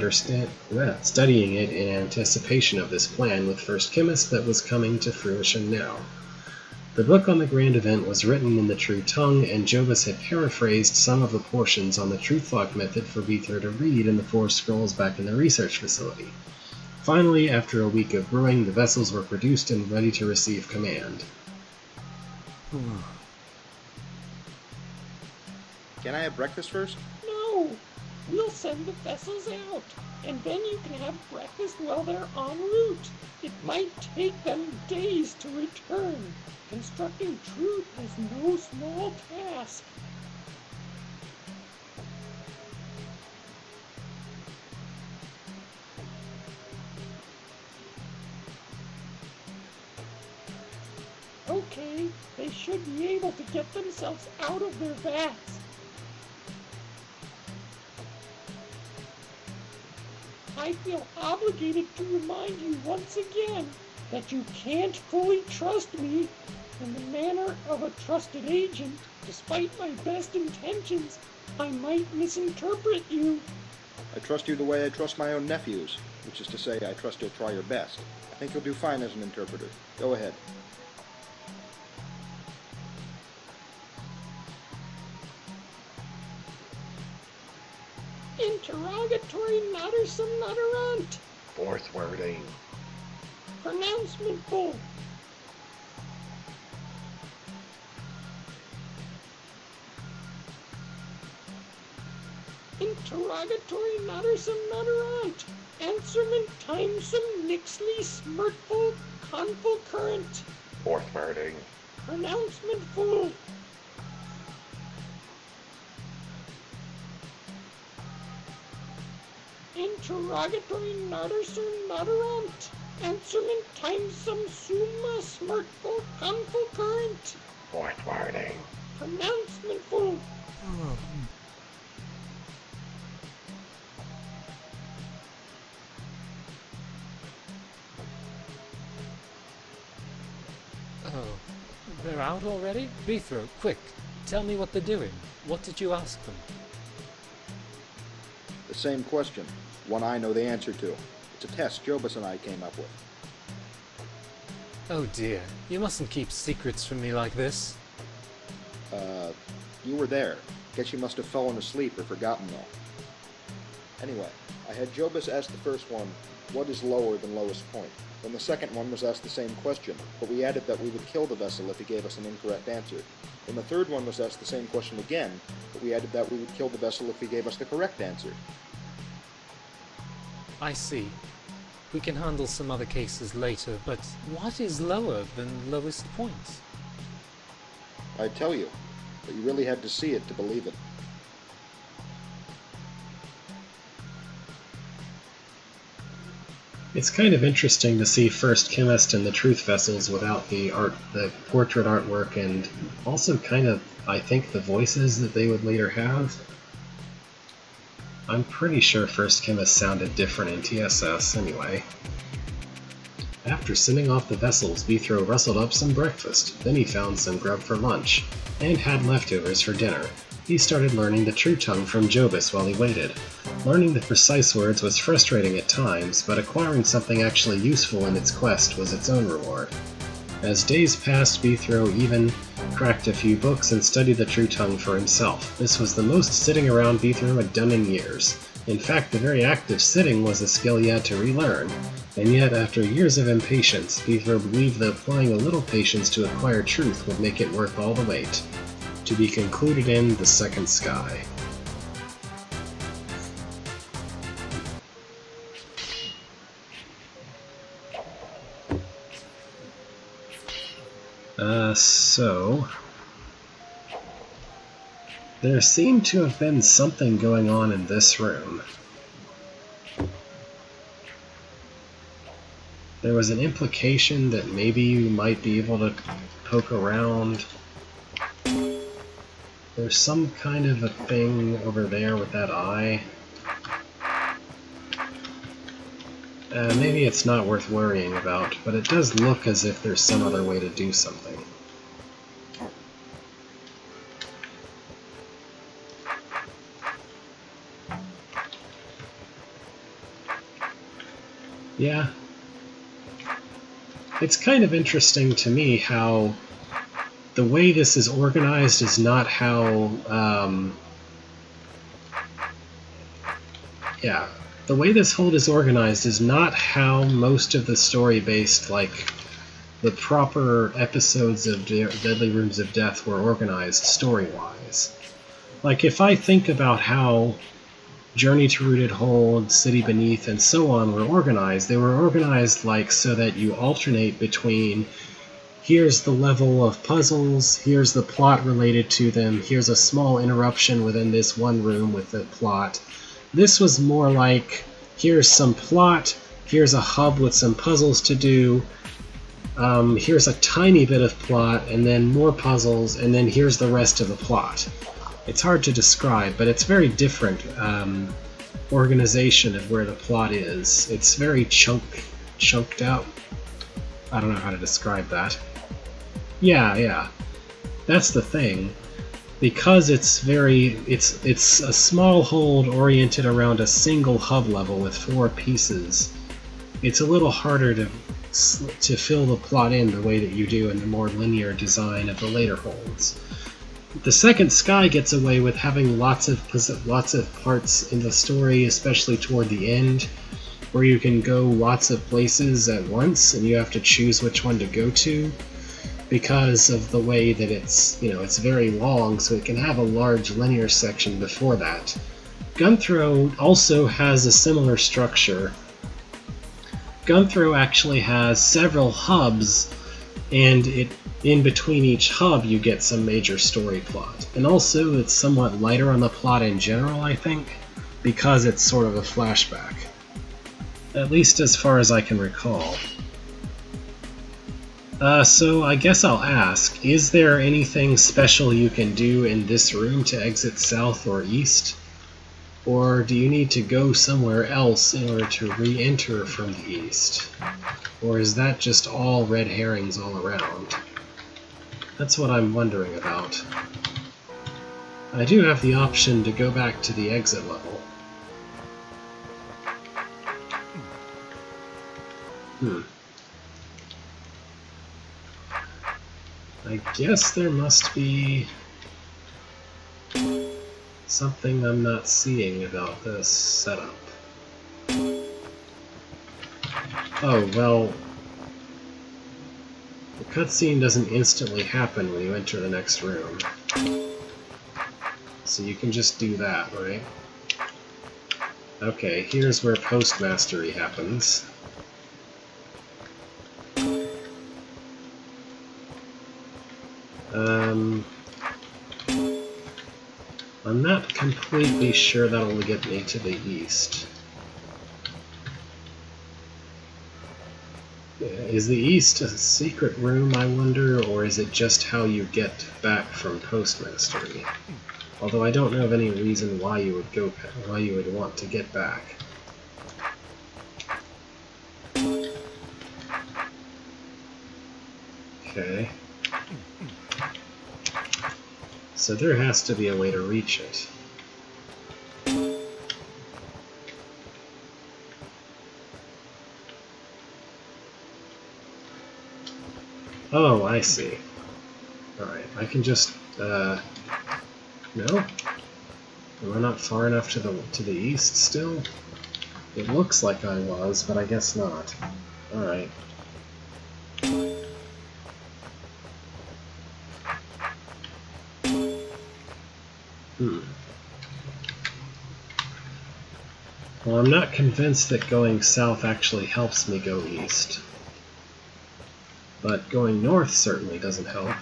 studying it in anticipation of this plan with First Chemist that was coming to fruition now. The book on the grand event was written in the true tongue, and Jobus had paraphrased some of the portions on the Truthlock method for Bethro to read in the 4 scrolls back in the research facility. Finally, after a week of brewing, the vessels were produced and ready to receive command. Can I have breakfast first? No, we'll send the vessels out, and then you can have breakfast while they're en route. It might take them days to return. Constructing truth is no small task. Okay, they should be able to get themselves out of their vats. I feel obligated to remind you once again that you can't fully trust me. In the manner of a trusted agent, despite my best intentions, I might misinterpret you. I trust you the way I trust my own nephews, which is to say I trust you'll try your best. I think you'll do fine as an interpreter. Go ahead. Interrogatory nuttersome nutterant. Fourth wording. Pronouncement full. Interrogatory nuttersome nutterant. Answerment timesome nixly smirtful conful current. Fourth wording. Pronouncement full. Interrogatory nuttersome nutterant. Answerment timesome summa smirtful conful current. Fourth wording. Pronouncement full. Oh, they're out already? Bethro, quick, tell me what they're doing. What did you ask them? The same question. One I know the answer to. It's a test Jobus and I came up with. Oh dear, you mustn't keep secrets from me like this. You were there. Guess you must have fallen asleep or forgotten though. Anyway, I had Jobus ask the first one, what is lower than lowest point? Then the second one was asked the same question, but we added that we would kill the vessel if he gave us an incorrect answer. Then the third one was asked the same question again, but we added that we would kill the vessel if he gave us the correct answer. I see. We can handle some other cases later, but what is lower than lowest point? I'd tell you, but you really had to see it to believe it. It's kind of interesting to see First Chemist and the Truth Vessels without the portrait artwork, and also kind of, I think, the voices that they would later have. I'm pretty sure First Chemist sounded different in TSS anyway. After sending off the vessels, Bithro rustled up some breakfast. Then he found some grub for lunch, and had leftovers for dinner. He started learning the true tongue from Jobus while he waited. Learning the precise words was frustrating at times, but acquiring something actually useful in its quest was its own reward. As days passed, Bithro even cracked a few books and studied the true tongue for himself. This was the most sitting around Bithro had done in years. In fact, the very act of sitting was a skill he had to relearn, and yet after years of impatience, Bithro believed that applying a little patience to acquire truth would make it worth all the wait. To be concluded in The Second Sky. So there seemed to have been something going on in this room. There was an implication that maybe you might be able to poke around. There's some kind of a thing over there with that eye. Maybe it's not worth worrying about, but it does look as if there's some other way to do something. Yeah. It's kind of interesting to me how the way this is organized is not how, the way this hold is organized is not how most of the story-based, like, the proper episodes of Deadly Rooms of Death were organized story-wise. Like, if I think about how Journey to Rooted Hold, City Beneath, and so on were organized, they were organized, like, so that you alternate between here's the level of puzzles, here's the plot related to them, here's a small interruption within this one room with the plot. This was more like, here's some plot, here's a hub with some puzzles to do, here's a tiny bit of plot, and then more puzzles, and then here's the rest of the plot. It's hard to describe, but it's very different organization of where the plot is. It's very chunked out. I don't know how to describe that. Yeah. That's the thing. Because it's a small hold oriented around a single hub level with 4 pieces, it's a little harder to fill the plot in the way that you do in the more linear design of the later holds. The Second Sky gets away with having lots of parts in the story, especially toward the end, where you can go lots of places at once and you have to choose which one to go to, because of the way that it's very long, so it can have a large linear section before that. Gunthrow also has a similar structure. Gunthrow actually has several hubs, and in between each hub you get some major story plot. And also it's somewhat lighter on the plot in general, I think, because it's sort of a flashback. At least as far as I can recall. So I guess I'll ask, is there anything special you can do in this room to exit south or east? Or do you need to go somewhere else in order to re-enter from the east? Or is that just all red herrings all around? That's what I'm wondering about. I do have the option to go back to the exit level. I guess there must be something I'm not seeing about this setup. Oh, well, the cutscene doesn't instantly happen when you enter the next room. So you can just do that, right? Okay, here's where post-mastery happens. I'm not completely sure that'll get me to the east. Is the east a secret room, I wonder, or is it just how you get back from Postmastery? Although I don't know of any reason why you would want to get back. Okay. So there has to be a way to reach it. Oh, I see. Alright, I can just, no? Am I not far enough to the east still? It looks like I was, but I guess not. Alright. Well, I'm not convinced that going south actually helps me go east. But going north certainly doesn't help.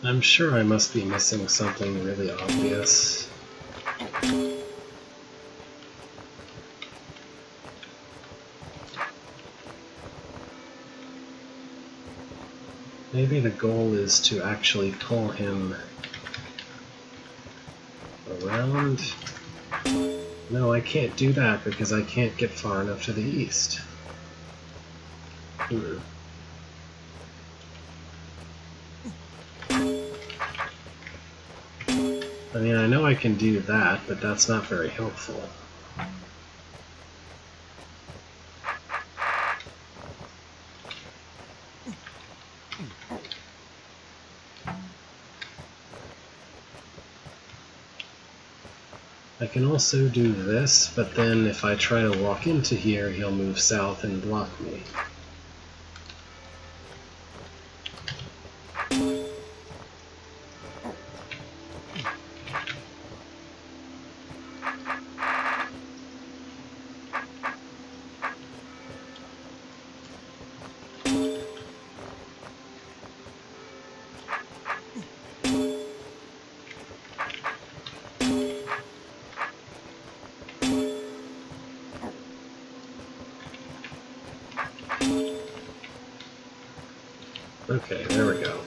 I'm sure I must be missing something really obvious. Maybe the goal is to actually pull him around? No, I can't do that because I can't get far enough to the east. I mean, I know I can do that, but that's not very helpful. I can also do this, but then if I try to walk into here, he'll move south and block me. Okay, there we go.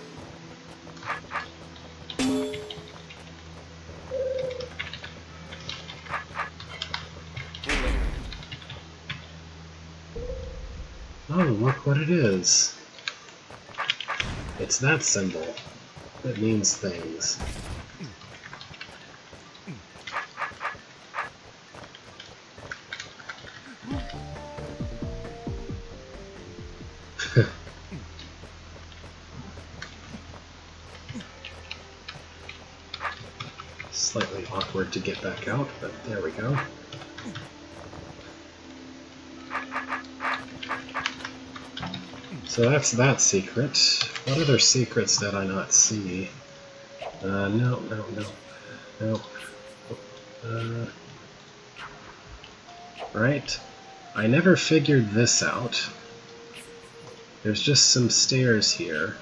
Oh, look what it is. It's that symbol. It means things. Slightly awkward to get back out, but there we go. So that's that secret. What other secrets did I not see? No. Right. I never figured this out. There's just some stairs here.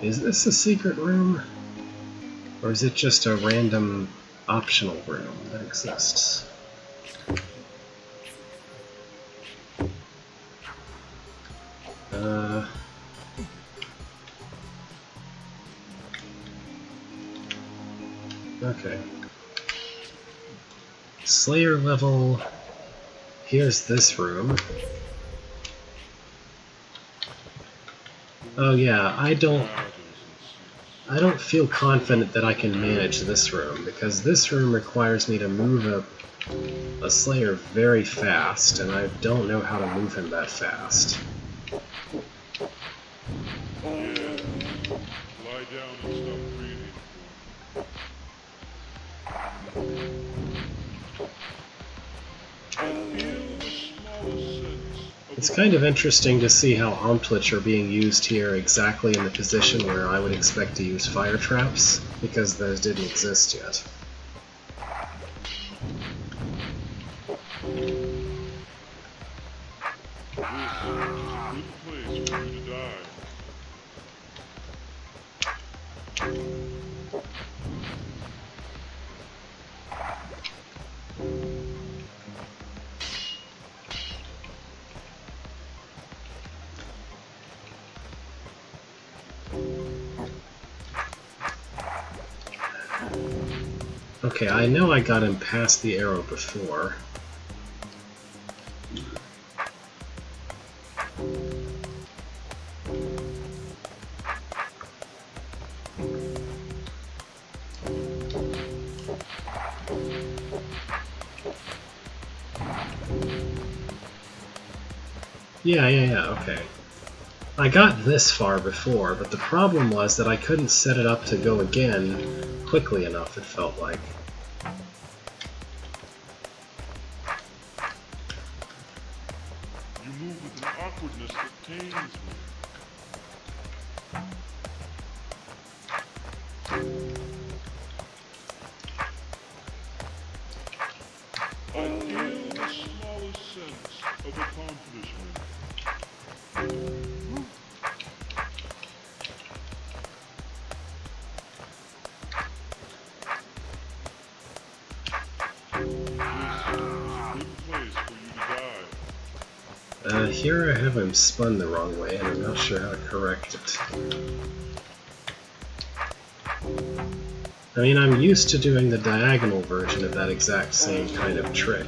Is this a secret room? Or is it just a random optional room that exists? Okay. Slayer level. Here's this room. Oh yeah, I don't feel confident that I can manage this room, because this room requires me to move a Slayer very fast, and I don't know how to move him that fast. Lie down and stop breathing. It's kind of interesting to see how Omtlich are being used here exactly in the position where I would expect to use fire traps, because those didn't exist yet. Okay, I know I got him past the arrow before. Yeah, okay. I got this far before, but the problem was that I couldn't set it up to go again quickly enough, it felt like. You move with an awkwardness that pains me. I feel the smallest sense of accomplishment. Here I have him spun the wrong way, and I'm not sure how to correct it. I mean, I'm used to doing the diagonal version of that exact same kind of trick.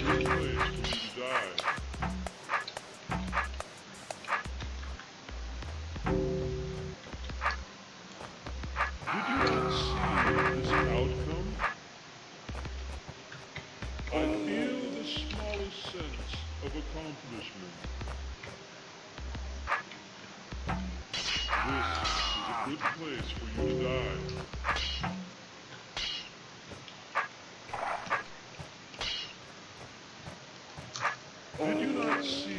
Did you not see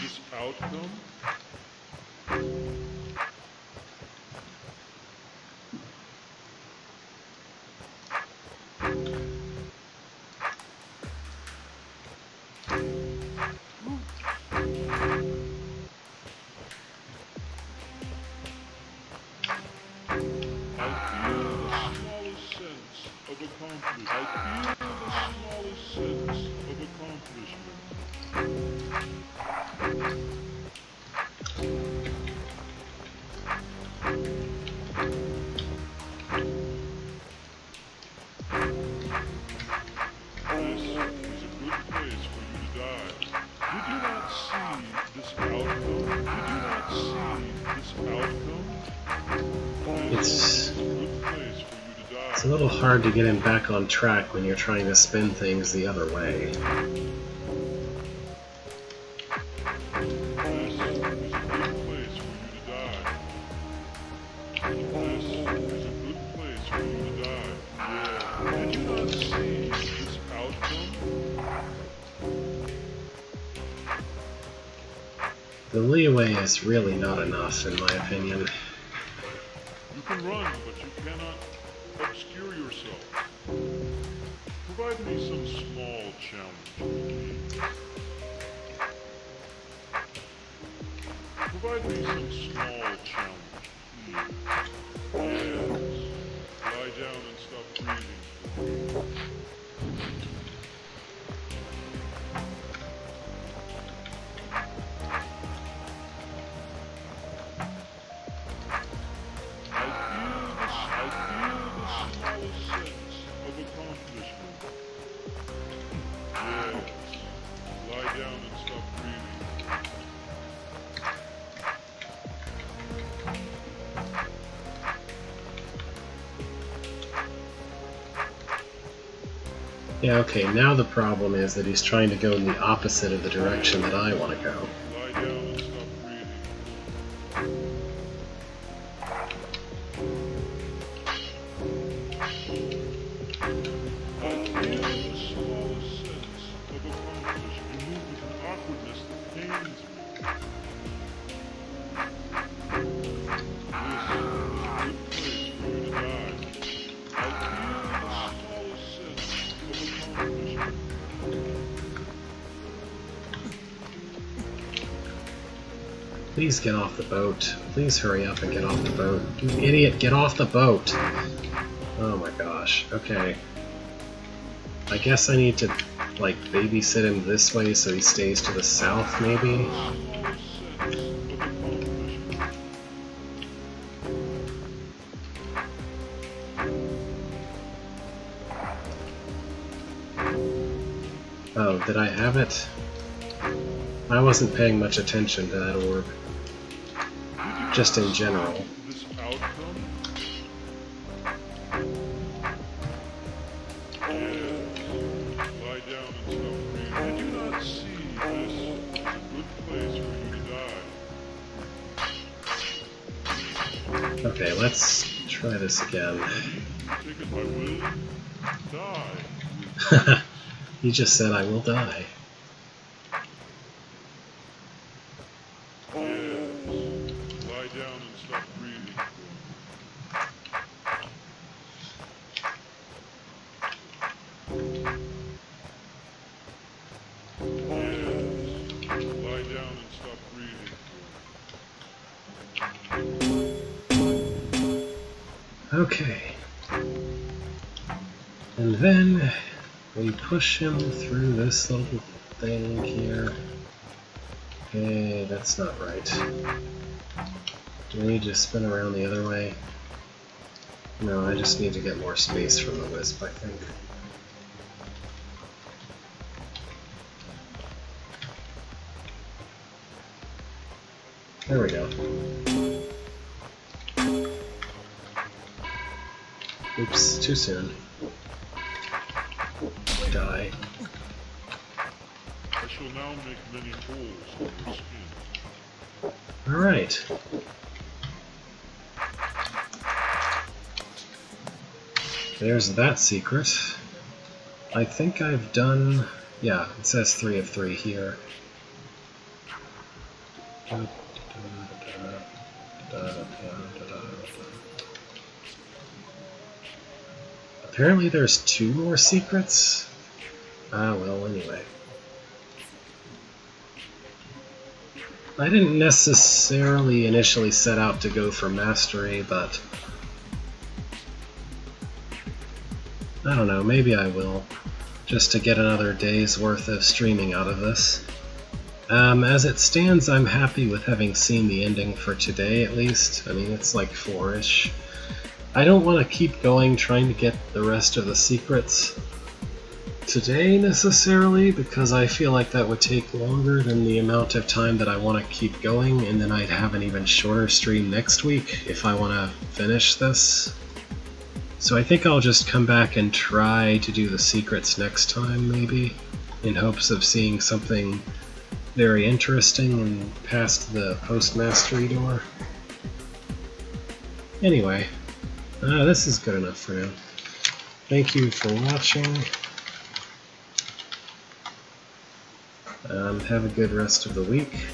this outcome? It's a little hard to get him back on track when you're trying to spin things the other way. The leeway is really not enough, in my opinion. You can run, but you cannot obscure yourself. Provide me some small challenge. Provide me some small challenge. Yes. Lie down and stop breathing. Yeah, okay, now the problem is that he's trying to go in the opposite of the direction that I want to go. Lie down and stop breathing. I feel the smallest sense of accomplishment. You move with an awkwardness that pains me. This is a good place for you to die. I feel the smallest sense of accomplishment. Please get off the boat. Please hurry up and get off the boat. You idiot, get off the boat! Oh my gosh, okay. I guess I need to, like, babysit him this way so he stays to the south, maybe? Oh, did I have it? I wasn't paying much attention to that orb. Just in general. This outcome? Lie down and stop breathing. Did you not see this is a good place for you to die? Okay, let's try this again. Take it by will. Die. He just said I will die. Lie down and stop breathing. Lie down and stop breathing. Okay. And then we push him through this little thing here. Okay, that's not right. Do we need to spin around the other way? No, I just need to get more space from the wisp, I think. There we go. Oops, too soon. Die. I shall now make many holes in your skin. Alright. There's that secret. I think I've done... yeah, it says 3 of 3 here. Apparently there's 2 more secrets? Ah, well, anyway. I didn't necessarily initially set out to go for mastery, but I don't know, maybe I will, just to get another day's worth of streaming out of this. As it stands, I'm happy with having seen the ending for today, at least. I mean, it's like 4-ish. I don't want to keep going trying to get the rest of the secrets today, necessarily, because I feel like that would take longer than the amount of time that I want to keep going, and then I'd have an even shorter stream next week if I want to finish this. So I think I'll just come back and try to do the secrets next time, maybe, in hopes of seeing something very interesting and past the post-mastery door. Anyway, this is good enough for now. Thank you for watching. Have a good rest of the week,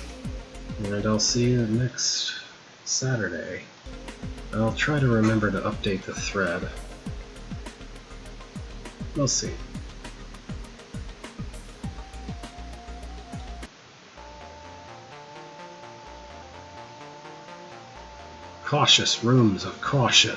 and I'll see you next Saturday. I'll try to remember to update the thread. We'll see. Cautious rooms of caution.